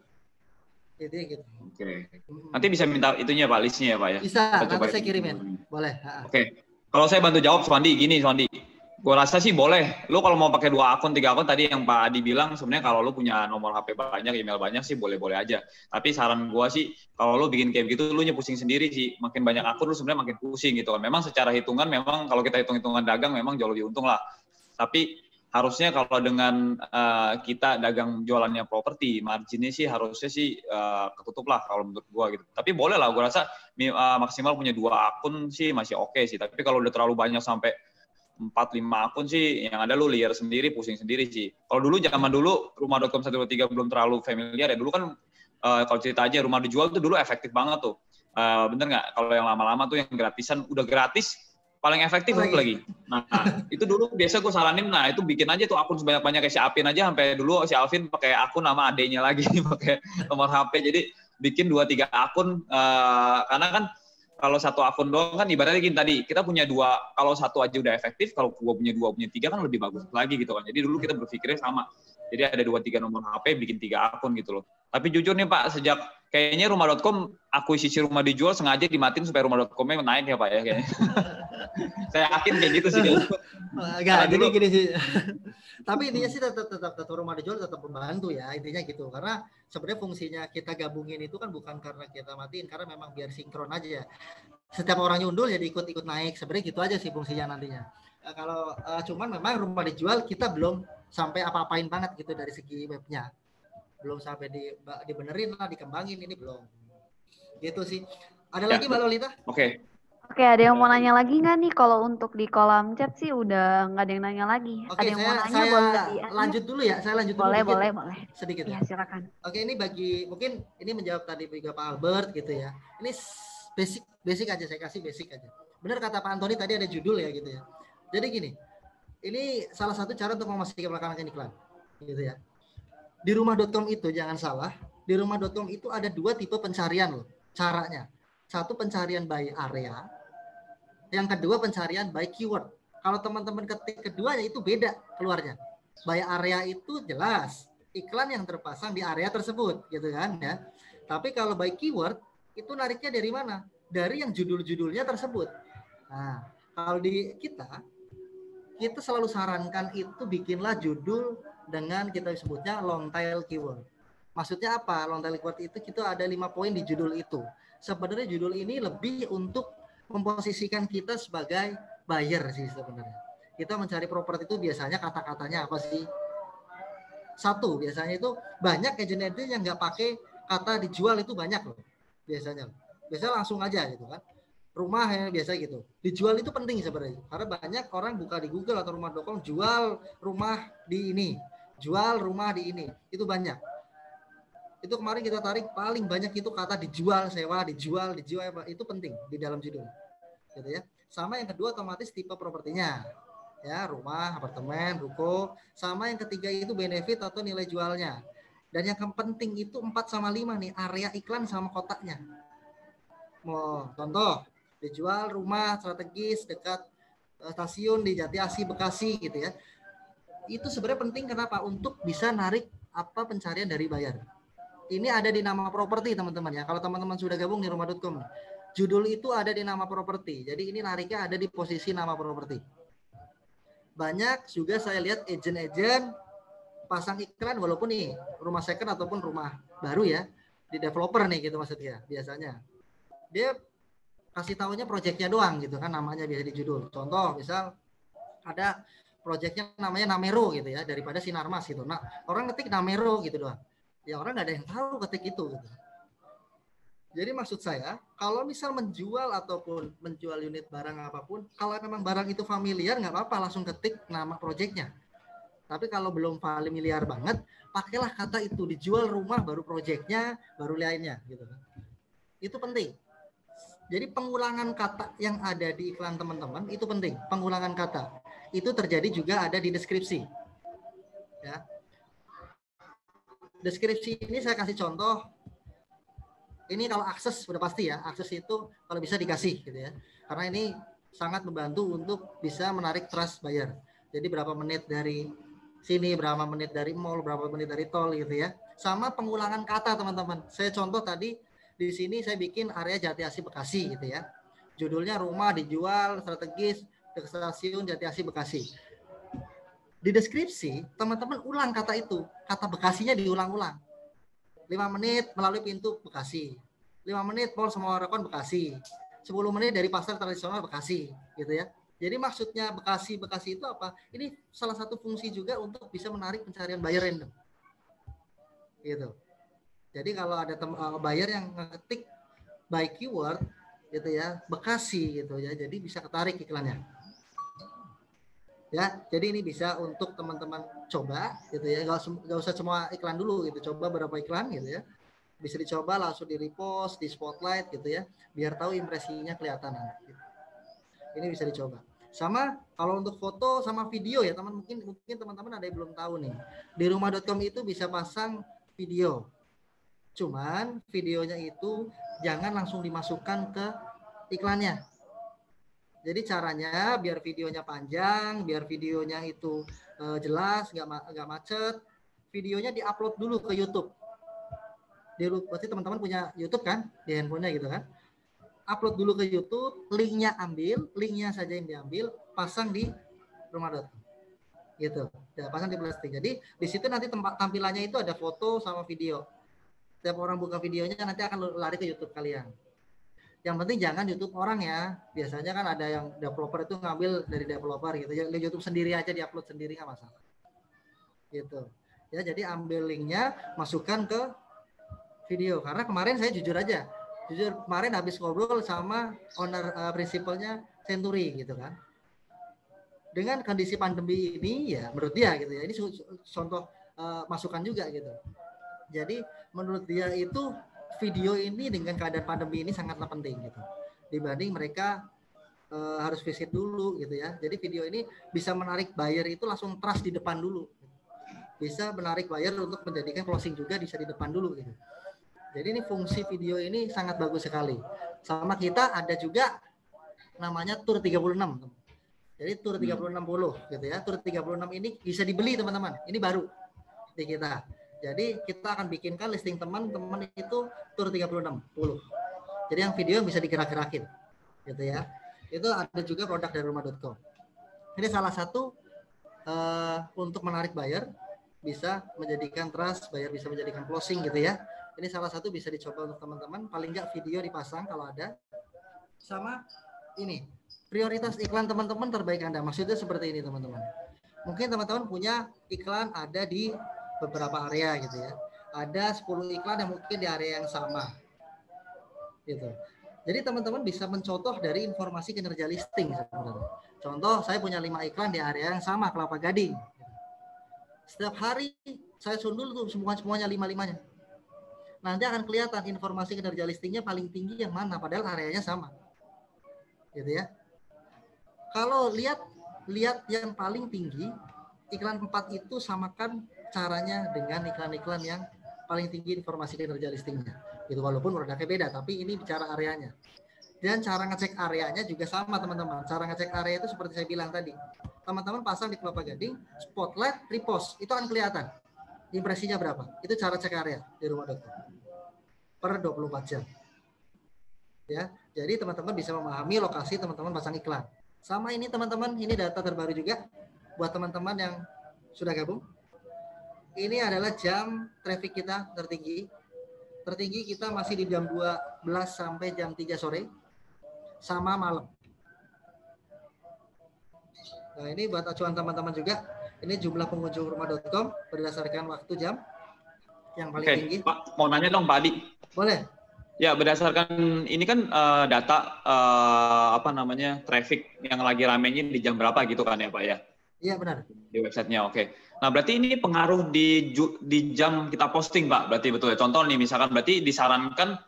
Gitu. Oke. Nanti bisa minta itunya Pak, listnya ya Pak ya. Bisa, nanti saya kirimin. Boleh. Oke. Kalau saya bantu jawab Swandi gini Swandi. Gue rasa sih boleh. Lu kalau mau pakai 2 akun, 3 akun tadi yang Pak Adi bilang sebenarnya kalau lu punya nomor HP banyak, email banyak sih boleh-boleh aja. Tapi saran gue sih kalau lu bikin kayak gitu lu pusing sendiri sih. Makin banyak akun lu sebenarnya makin pusing gitu kan. Memang secara hitungan memang kalau kita hitung-hitungan dagang memang jauh lebih untung lah. Tapi harusnya kalau dengan kita dagang jualannya properti, marginnya sih harusnya sih ketutup lah kalau menurut gue gitu. Tapi boleh lah, gue rasa maksimal punya 2 akun sih masih oke sih. Tapi kalau udah terlalu banyak sampai 4-5 akun sih yang ada lu liar sendiri, pusing sendiri sih. Kalau dulu zaman dulu rumah.com 123 belum terlalu familiar ya. Dulu kan kalau cerita aja rumah dijual tuh dulu efektif banget tuh. Bener nggak? Kalau yang lama-lama tuh yang gratisan udah gratis paling efektif lagi. Nah, itu dulu biasa gue saranin, nah itu bikin aja tuh akun sebanyak-banyaknya si Alvin aja sampai dulu si Alvin pakai akun nama adenya lagi pakai nomor HP. Jadi bikin 2-3 akun karena kan kalau 1 akun doang kan ibaratnya gini tadi, kita punya 2, kalau 1 aja udah efektif, kalau gua punya 2, punya 3 kan lebih bagus lagi gitu kan. Jadi dulu kita berpikirnya sama. Jadi ada 2-3 nomor HP, bikin 3 akun gitu loh. Tapi jujur nih Pak, sejak kayaknya rumah.com akuisisi rumah dijual sengaja dimatiin supaya rumah.com-nya naik ya Pak ya kayaknya. Saya yakin kayak gitu sih. Enggak, jadi gini sih. Tapi intinya sih tetap rumah dijual tetap membantu ya, intinya gitu. Karena sebenarnya fungsinya kita gabungin itu kan bukan karena kita matiin, karena memang biar sinkron aja. Setiap orang nyundul jadi ikut naik. Sebenarnya gitu aja sih fungsinya nantinya. Kalau cuman memang rumah dijual kita belum sampai apa-apain banget gitu dari segi webnya. Belum sampai dibenerin lah, dikembangin, ini belum. Gitu sih. Ada lagi Mbak Lolita? Oke. Oke, ada yang mau nanya lagi nggak nih? Kalau untuk di kolom chat sih udah nggak ada yang nanya lagi. Oke, ada yang mau nanya saya boleh lanjut dulu ya. Saya lanjut boleh, dulu boleh, dikit. boleh. Sedikit ya. Silakan. Oke, ini mungkin ini menjawab tadi juga Pak Albert gitu ya. Ini basic aja, saya kasih basic aja. Benar kata Pak Antoni tadi ada judul ya gitu ya. Jadi gini, ini salah satu cara untuk memastikan iklan gitu ya. Di rumah.com itu jangan salah, di rumah.com itu ada 2 tipe pencarian loh caranya. Satu pencarian by area, yang kedua pencarian by keyword. Kalau teman-teman ketik keduanya itu beda keluarnya. By area itu jelas iklan yang terpasang di area tersebut gitu kan ya. Tapi kalau by keyword itu nariknya dari mana? Dari yang judul-judulnya tersebut. Nah, kalau di kita selalu sarankan itu bikinlah judul dengan kita sebutnya long tail keyword. Maksudnya apa? Long tail keyword itu kita ada 5 poin di judul itu. Sebenarnya judul ini lebih untuk memposisikan kita sebagai buyer sih sebenarnya. Kita mencari properti itu biasanya kata-katanya apa sih? Satu, biasanya itu banyak agent-agent yang nggak pakai kata dijual itu banyak loh. Biasanya langsung aja gitu kan. Rumah ya biasa gitu. Dijual itu penting sebenarnya. Karena banyak orang buka di Google atau rumah.com jual rumah di ini, jual rumah di ini. Itu banyak. Itu kemarin kita tarik paling banyak itu kata dijual, sewa, dijual itu penting di dalam judul. Gitu ya. Sama yang kedua otomatis tipe propertinya. Ya, rumah, apartemen, ruko. Sama yang ketiga itu benefit atau nilai jualnya. Dan yang penting itu 4/5 nih, area iklan sama kotaknya. Mau contoh dijual rumah strategis dekat stasiun di Jati Asih Bekasi gitu ya. Itu sebenarnya penting kenapa? Untuk bisa narik apa pencarian dari buyer. Ini ada di nama properti teman-teman ya. Kalau teman-teman sudah gabung di rumah.com, judul itu ada di nama properti. Jadi ini nariknya ada di posisi nama properti. Banyak juga saya lihat agent-agent pasang iklan walaupun nih rumah second ataupun rumah baru ya, di developer nih gitu maksudnya. Biasanya dia kasih tahunya proyeknya doang gitu kan, namanya biasa di judul. Contoh misal ada proyeknya namanya Namero gitu ya, daripada Sinarmas gitu. Nah orang ketik Namero gitu doang, ya orang nggak ada yang tahu ketik itu gitu. Jadi maksud saya kalau misal menjual ataupun menjual unit barang apapun, kalau memang barang itu familiar nggak apa-apa langsung ketik nama proyeknya. Tapi kalau belum familiar banget, pakailah kata itu, dijual rumah baru proyeknya baru lainnya gitu kan. Itu penting. Jadi pengulangan kata yang ada di iklan teman-teman itu penting. Pengulangan kata itu terjadi juga ada di deskripsi. Ya. Deskripsi ini saya kasih contoh. Ini kalau akses sudah pasti ya. Akses itu kalau bisa dikasih gitu ya. Karena ini sangat membantu untuk bisa menarik trust buyer. Jadi berapa menit dari sini, berapa menit dari mall, berapa menit dari tol gitu ya. Sama pengulangan kata teman-teman. Saya contoh tadi di sini saya bikin area Jati Asih Bekasi gitu ya. Judulnya rumah dijual strategis dekat stasiun Jati Asih Bekasi. Di deskripsi teman-teman ulang kata itu, kata Bekasinya diulang-ulang. 5 menit melalui pintu Bekasi. 5 menit Mall Semua Rekon Bekasi. 10 menit dari pasar tradisional Bekasi gitu ya. Jadi maksudnya Bekasi itu apa? Ini salah satu fungsi juga untuk bisa menarik pencarian buyer random. Gitu. Jadi kalau ada buyer yang ngetik by keyword gitu ya, Bekasi gitu ya, jadi bisa ketarik iklannya. Ya, jadi ini bisa untuk teman-teman coba gitu ya, nggak usah semua iklan dulu gitu, coba beberapa iklan gitu ya. Bisa dicoba langsung di repost, di spotlight gitu ya, biar tahu impresinya kelihatan nanti. Ini bisa dicoba. Sama kalau untuk foto sama video ya, mungkin teman-teman ada yang belum tahu nih. Di rumah.com itu bisa pasang video. Cuman videonya itu jangan langsung dimasukkan ke iklannya. Jadi caranya biar videonya panjang, biar videonya itu jelas, nggak macet, videonya diupload dulu ke YouTube. Pasti teman-teman punya YouTube kan di handphonenya gitu kan. Upload dulu ke YouTube, linknya saja yang diambil, pasang di rumah.com. Gitu. Ya, pasang di plastik. Jadi di situ nanti tampilannya itu ada foto sama video. Setiap orang buka videonya nanti akan lari ke YouTube kalian. Yang penting jangan YouTube orang ya. Biasanya kan ada yang developer itu ngambil dari developer gitu. Di YouTube sendiri aja diupload sendiri nggak masalah. Gitu. Ya, jadi ambil linknya, masukkan ke video. Karena kemarin saya jujur kemarin habis ngobrol sama owner prinsipalnya Century gitu kan. Dengan kondisi pandemi ini ya menurut dia gitu ya. Ini contoh masukan juga gitu. Jadi menurut dia itu video ini dengan keadaan pandemi ini sangatlah penting gitu. Dibanding mereka harus visit dulu gitu ya. Jadi video ini bisa menarik buyer itu langsung trust di depan dulu. Bisa menarik buyer untuk menjadikan closing juga bisa di depan dulu gitu. Jadi ini fungsi video ini sangat bagus sekali. Sama kita ada juga namanya Tour 36. Jadi Tour 360 gitu ya. Tour 36 ini bisa dibeli teman-teman. Ini baru di kita. Jadi kita akan bikinkan listing teman-teman itu Tour 360. Jadi yang video bisa digerak-gerakin gitu ya. Itu ada juga produk dari rumah.com. Ini salah satu untuk menarik buyer, bisa menjadikan trust, buyer bisa menjadikan closing gitu ya. Ini salah satu bisa dicoba untuk teman-teman. Paling nggak video dipasang kalau ada. Sama ini, prioritas iklan teman-teman terbaik Anda. Maksudnya seperti ini teman-teman. Mungkin teman-teman punya iklan ada di beberapa area gitu ya. Ada 10 iklan yang mungkin di area yang sama. Gitu. Jadi teman-teman bisa mencontoh dari informasi kinerja listing sebenarnya. Contoh, saya punya 5 iklan di area yang sama, Kelapa Gading. Setiap hari saya sundul tuh semuanya 5-5-nya. Nanti akan kelihatan informasi kinerja listingnya paling tinggi yang mana, padahal areanya sama. Gitu ya. Kalau lihat yang paling tinggi, iklan 4 itu samakan caranya dengan iklan-iklan yang paling tinggi informasi kinerja listingnya. Gitu, walaupun produknya beda, tapi ini bicara areanya. Dan cara ngecek areanya juga sama teman-teman. Cara ngecek area itu seperti saya bilang tadi. Teman-teman pasang di Kelapa Gading, spotlight, repost, itu akan kelihatan. Impresinya berapa? Itu cara cek area di rumah.com. Per 24 jam. Ya, jadi teman-teman bisa memahami lokasi teman-teman pasang iklan. Sama ini teman-teman, ini data terbaru juga buat teman-teman yang sudah gabung. Ini adalah jam traffic kita tertinggi. Tertinggi kita masih di jam 12 sampai jam 3 sore. Sama malam. Nah, ini buat acuan teman-teman juga. Ini jumlah pengunjung rumah.com berdasarkan waktu jam yang paling tinggi. Pak, mau nanya dong Pak Adi. Boleh. Ya, berdasarkan ini kan data traffic yang lagi ramenya di jam berapa gitu kan ya Pak ya? Iya benar. Di websitenya, oke. Nah berarti ini pengaruh di jam kita posting Pak, berarti betul ya? Contoh nih misalkan berarti disarankan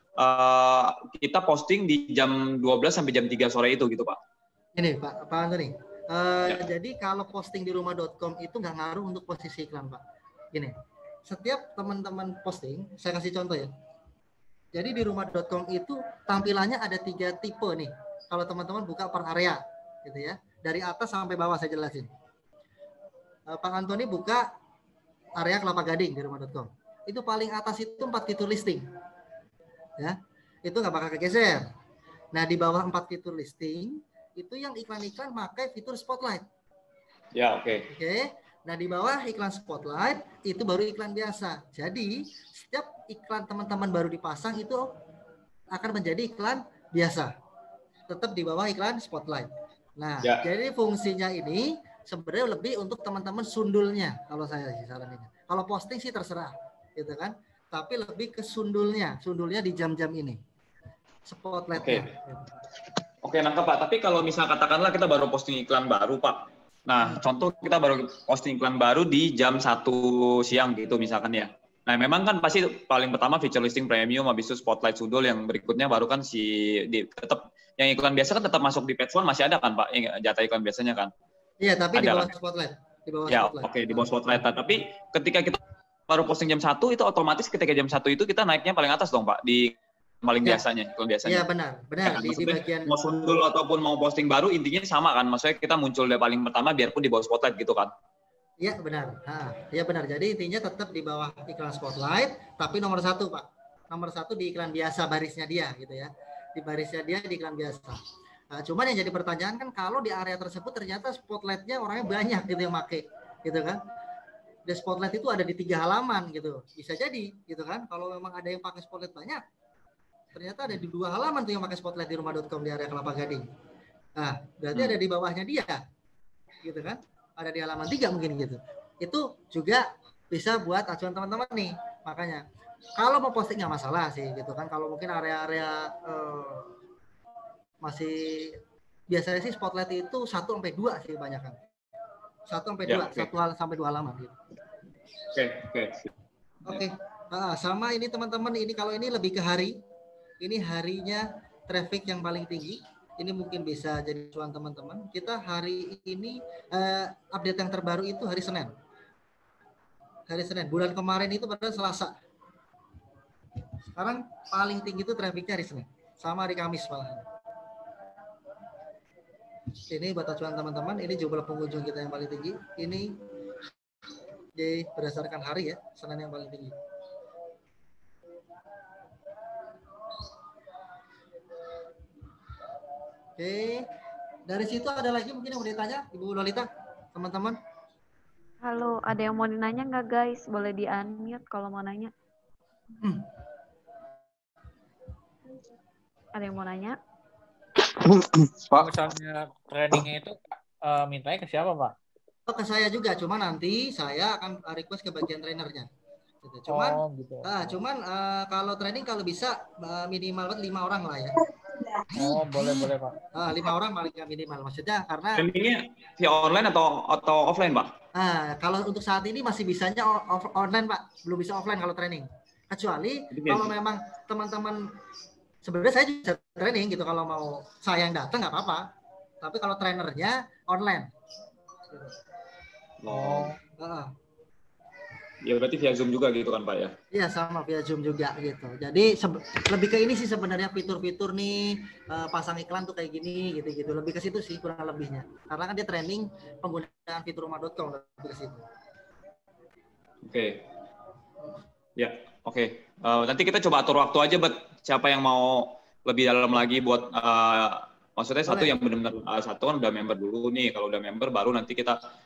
kita posting di jam 12 sampai jam 3 sore itu gitu Pak? Ini Pak Antoni. Jadi kalau posting di rumah.com itu nggak ngaruh untuk posisi iklan Pak. Gini, setiap teman-teman posting, saya kasih contoh ya. Jadi di rumah.com itu tampilannya ada 3 tipe nih. Kalau teman-teman buka per area, gitu ya. Dari atas sampai bawah saya jelasin. Pak Antoni buka area Kelapa Gading di rumah.com. Itu paling atas itu 4 fitur listing. Ya, itu nggak bakal kegeser. Nah di bawah 4 fitur listing itu yang iklan-iklan pakai fitur spotlight. Ya, oke. Oke. Nah di bawah iklan spotlight itu baru iklan biasa. Jadi setiap iklan teman-teman baru dipasang itu akan menjadi iklan biasa. Tetap di bawah iklan spotlight. Nah, jadi fungsinya ini sebenarnya lebih untuk teman-teman sundulnya kalau saya sih saraninnya. Kalau posting sih terserah, gitu kan. Tapi lebih ke sundulnya di jam-jam ini. Spotlightnya. Oke, nangkep Pak. Tapi kalau misal katakanlah kita baru posting iklan baru Pak. Nah, contoh kita baru posting iklan baru di jam 1 siang gitu misalkan ya. Nah, memang kan pasti paling pertama feature listing premium, habis itu spotlight sundul, yang berikutnya baru kan tetap yang iklan biasa kan tetap masuk di page 1 masih ada kan Pak, yang jatah iklan biasanya kan? Iya, tapi ada, di bawah kan? spotlight. Di bawah ya, spotlight. Oke, di bawah spotlight. Tapi ketika kita baru posting jam 1 itu otomatis ketika jam 1 itu kita naiknya paling atas dong Pak, di paling biasanya, iklan biasanya. Iya benar. Ya, kan? di bagian mau sundul ataupun mau posting baru intinya sama kan, maksudnya kita muncul dari paling pertama biarpun di bawah spotlight gitu kan? Iya benar. Iya benar. Jadi intinya tetap di bawah iklan spotlight, tapi nomor 1 Pak. nomor 1 di iklan biasa barisnya dia gitu ya. Di barisnya dia di iklan biasa. Nah, cuman yang jadi pertanyaan kan kalau di area tersebut ternyata spotlightnya orangnya banyak gitu yang make gitu kan. Di spotlight itu ada di 3 halaman gitu. Bisa jadi gitu kan. Kalau memang ada yang pakai spotlight banyak, ternyata ada di 2 halaman tuh yang pakai spotlight di rumah.com di area Kelapa Gading. Nah, berarti ada di bawahnya dia gitu kan. Ada di halaman 3 mungkin gitu. Itu juga bisa buat acuan teman-teman nih. Makanya kalau mau posting nggak masalah sih gitu kan. Kalau mungkin area-area masih biasanya sih spotlight itu 1 sampai 2 sih kebanyakan. 1 sampai 2, okay. 1 sampai 2 halaman gitu. Oke. Sama ini teman-teman, ini kalau ini lebih ke hari. Ini harinya traffic yang paling tinggi. Ini mungkin bisa jadi acuan teman-teman. Kita hari ini update yang terbaru itu hari Senin. Hari Senin. Bulan kemarin itu pada Selasa. Sekarang paling tinggi itu trafficnya hari Senin. Sama hari Kamis malah. Ini buat acuan teman-teman. Ini jumlah pengunjung kita yang paling tinggi. Ini berdasarkan hari ya. Senin yang paling tinggi. Oke. Dari situ ada lagi mungkin yang mau ditanya, Ibu Lolita, teman-teman? Halo, ada yang mau nanya nggak guys? Boleh di-unmute kalau mau nanya. Ada yang mau nanya? Pak, misalnya trainingnya itu mintanya ke siapa, Pak? Ke saya juga, cuma nanti saya akan request ke bagian trainernya. Gitu. Cuman, gitu. Kalau training kalau bisa minimal 5 orang lah ya. Boleh Pak. 5 orang paling minimal, maksudnya karena trainingnya via online atau offline, Pak? Kalau untuk saat ini masih bisanya online, Pak, belum bisa offline kalau training. Kecuali kalau memang teman-teman, sebenarnya saya bisa training gitu, kalau mau saya yang datang nggak apa-apa. Tapi kalau trainernya online. Ya berarti via Zoom juga gitu kan, Pak ya? Iya, sama via Zoom juga gitu. Jadi lebih ke ini sih sebenarnya, fitur-fitur nih, pasang iklan tuh kayak gini gitu-gitu. Lebih ke situ sih kurang lebihnya. Karena kan dia training penggunaan fitur rumah.com, lebih ke situ. Oke. Ya, oke. Nanti kita coba atur waktu aja buat siapa yang mau lebih dalam lagi buat maksudnya satu yang benar-benar satu kan udah member dulu nih. Kalau udah member baru nanti kita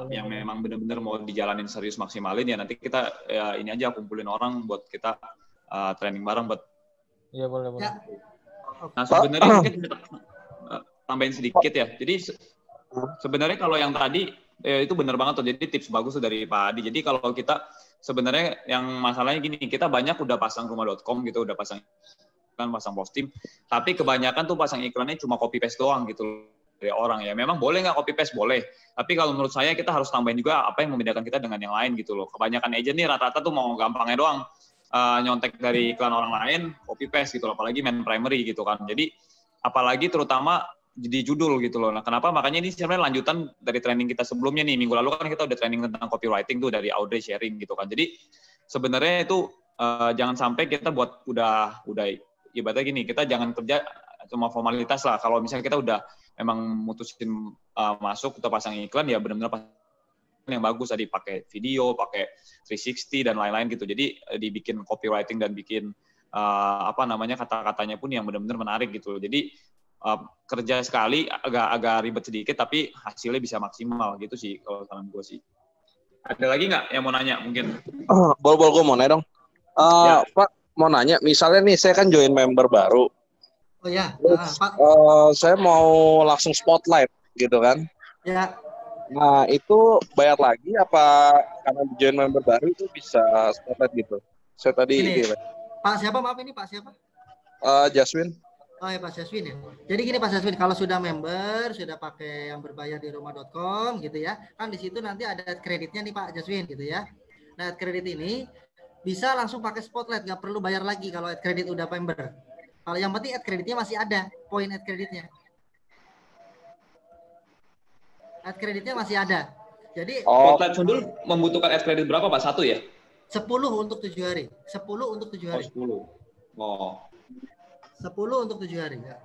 yang memang benar-benar mau dijalanin serius maksimalin ya nanti kita ini aja kumpulin orang buat kita training bareng buat. Iya boleh. Ya. Nah sebenarnya mungkin kita tambahin sedikit ya. Jadi sebenarnya kalau yang tadi itu benar banget tuh. Jadi tips bagus tuh dari Pak Adi. Jadi kalau kita sebenarnya yang masalahnya gini, kita banyak udah pasang rumah.com gitu, udah pasang iklan, pasang posting, tapi kebanyakan tuh pasang iklannya cuma copy paste doang gitu dari orang ya. Memang boleh nggak copy paste? Boleh. Tapi kalau menurut saya kita harus tambahin juga apa yang membedakan kita dengan yang lain gitu loh. Kebanyakan agent nih rata-rata tuh mau gampangnya doang nyontek dari iklan orang lain, copy paste gitu loh. Apalagi main primary gitu kan. Jadi apalagi terutama di judul gitu loh. Nah kenapa? Makanya ini sebenarnya lanjutan dari training kita sebelumnya nih. Minggu lalu kan kita udah training tentang copywriting tuh dari Audrey sharing gitu kan. Jadi sebenarnya itu jangan sampai kita buat udah ibaratnya gini, kita jangan kerja cuma formalitas lah. Kalau misalnya kita udah memang mutusin masuk atau pasang iklan ya benar-benar yang bagus tadi pakai video, pakai 360 dan lain-lain gitu. Jadi dibikin copywriting dan bikin kata-katanya pun yang benar-benar menarik gitu. Jadi kerja sekali agak ribet sedikit tapi hasilnya bisa maksimal gitu sih kalau saran gue sih. Ada lagi nggak yang mau nanya mungkin? Boleh gue mau nanya dong. Ya. Pak mau nanya, misalnya nih saya kan join member baru. Oh ya. Pak. Saya mau langsung spotlight gitu kan? Ya. Nah itu bayar lagi apa karena join member baru itu bisa spotlight gitu? Saya tadi. Ini, Pak siapa maaf ini Pak siapa? Jaswin. Oh ya Pak Jaswin ya. Jadi gini Pak Jaswin, kalau sudah member, sudah pakai yang berbayar di rumah.com gitu ya, kan di situ nanti ada kreditnya nih Pak Jaswin gitu ya. Nah kredit ini bisa langsung pakai spotlight, nggak perlu bayar lagi kalau kredit udah member. Kalau yang penting kreditnya masih ada, poin kreditnya. Kreditnya masih ada. Jadi Spotlight Sundul membutuhkan kredit berapa Pak? 1 ya? 10 untuk 7 hari. 10 untuk 7 hari. 10. Oh. 10 untuk 7 hari ya.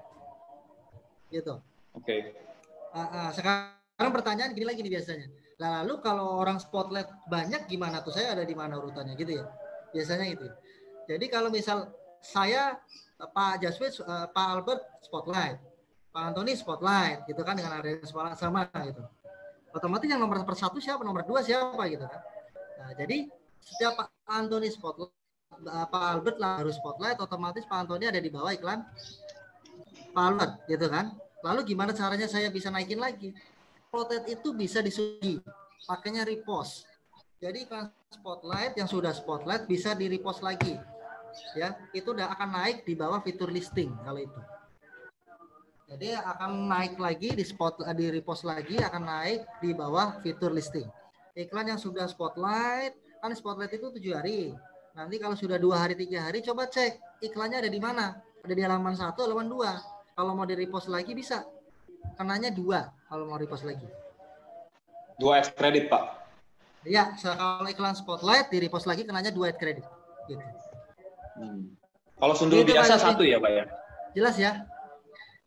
Gitu. Oke. Sekarang pertanyaan gini lagi nih biasanya. Lalu kalau orang spotlight banyak gimana tuh? Saya ada di mana urutannya gitu ya. Biasanya itu. Jadi kalau misal saya Pak Jaswid, Pak Albert spotlight, Pak Antoni spotlight, gitu kan, dengan area sama gitu. Otomatis yang nomor persatu siapa, nomor 2 siapa gitu kan. Nah, jadi setiap Pak Antoni spotlight, Pak Albert lah harus spotlight, otomatis Pak Antoni ada di bawah iklan Pak Albert gitu kan. Lalu gimana caranya saya bisa naikin lagi? Spotlight itu bisa disugi, pakainya repost. Jadi iklan spotlight yang sudah spotlight bisa di repost lagi. Ya, itu udah akan naik di bawah fitur listing kalau itu. Jadi akan naik lagi di repost lagi, akan naik di bawah fitur listing. Iklan yang sudah spotlight, kan spotlight itu 7 hari. Nanti kalau sudah 2 hari 3 hari, coba cek iklannya ada di mana. Ada di halaman 1, halaman 2. Kalau mau di repost lagi bisa. Kenanya 2 kalau mau repost lagi. 2 ads credit, Pak. Iya, kalau iklan spotlight di repost lagi kenanya 2 ads credit. Gitu. Kalau sundul Gitu, biasa Pak, 1 ya, Pak ya? Jelas ya?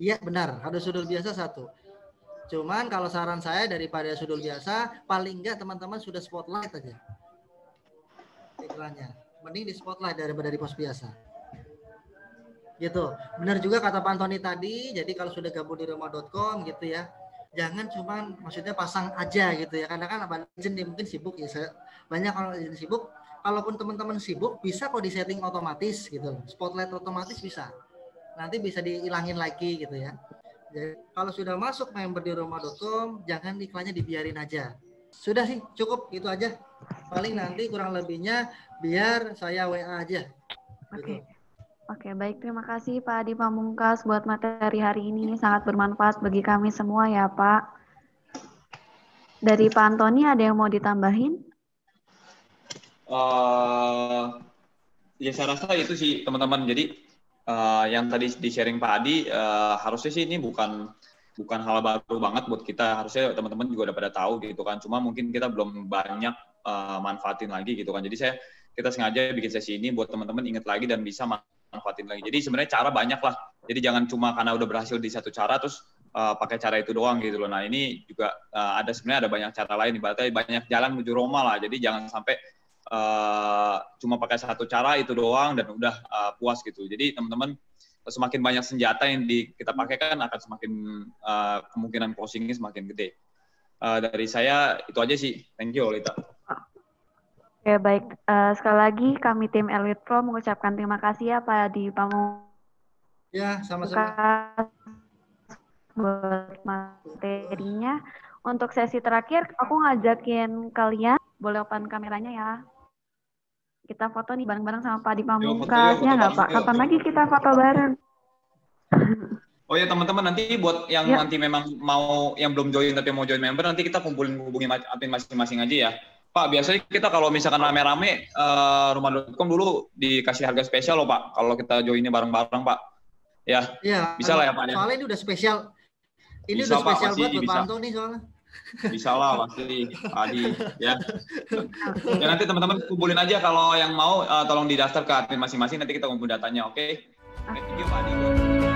Iya, benar. Ada sundul biasa 1. Cuman kalau saran saya daripada sundul biasa, paling enggak teman-teman sudah spotlight aja iklannya. Mending di spotlight daripada di post biasa. Gitu. Benar juga kata Pak Antoni tadi, jadi kalau sudah gabung di rumah.com gitu ya, jangan cuman maksudnya pasang aja gitu ya, karena kan agent mungkin sibuk ya, banyak orang agent sibuk. Kalaupun teman-teman sibuk, bisa kok di setting otomatis gitu, spotlight otomatis bisa, nanti bisa dihilangin lagi gitu ya. Jadi kalau sudah masuk member di rumah.com, jangan iklannya dibiarin aja. Sudah sih, cukup itu aja. Paling nanti kurang lebihnya biar saya WA aja. Gitu. Oke, baik. Terima kasih Pak Adi Pamungkas buat materi hari ini. Sangat bermanfaat bagi kami semua ya Pak. Dari Pak Antoni ada yang mau ditambahin? Ya saya rasa itu sih teman-teman. Jadi yang tadi di-sharing Pak Adi, harusnya sih ini bukan hal baru banget buat kita. Harusnya teman-teman juga udah pada tahu gitu kan. Cuma mungkin kita belum banyak manfaatin lagi gitu kan. Jadi kita sengaja bikin sesi ini buat teman-teman ingat lagi dan bisa manfaatin lagi. Jadi sebenarnya cara banyak lah. Jadi jangan cuma karena udah berhasil di satu cara terus pakai cara itu doang gitu loh. Nah ini juga sebenarnya ada banyak cara lain. Ibaratnya banyak jalan menuju Roma lah. Jadi jangan sampai cuma pakai satu cara itu doang dan udah puas gitu. Jadi teman-teman semakin banyak senjata yang kita pakai kan akan semakin kemungkinan closingnya semakin gede. Dari saya itu aja sih. Thank you Olita. Oke, baik. Sekali lagi kami tim Elite Pro mengucapkan terima kasih ya Pak Adi Pamungkas. Ya, sama-sama. Buat materinya. Untuk sesi terakhir, aku ngajakin kalian, boleh open kameranya ya. Kita foto nih bareng-bareng sama Pak Adi Pamungkas. Ya nggak Pak? Kapan lagi kita foto bareng? Oh ya teman-teman, nanti buat yang nanti memang mau, yang belum join tapi mau join member, nanti kita hubungi admin masing-masing aja ya. Pak, biasanya kita kalau misalkan rame-rame, rumah.com dulu dikasih harga spesial loh Pak, kalau kita joinnya bareng-bareng Pak. Ya, bisa lah ya Pak. Soalnya ini udah spesial. Ini bisa, udah spesial Pak, buat bisa. Pak Antoni soalnya. Bisa lah pasti, Adi. Ya. Ya nanti teman-teman kumpulin aja kalau yang mau, tolong didaftar ke admin masing-masing, nanti kita kumpul datanya, oke? Thank you Pak Adi.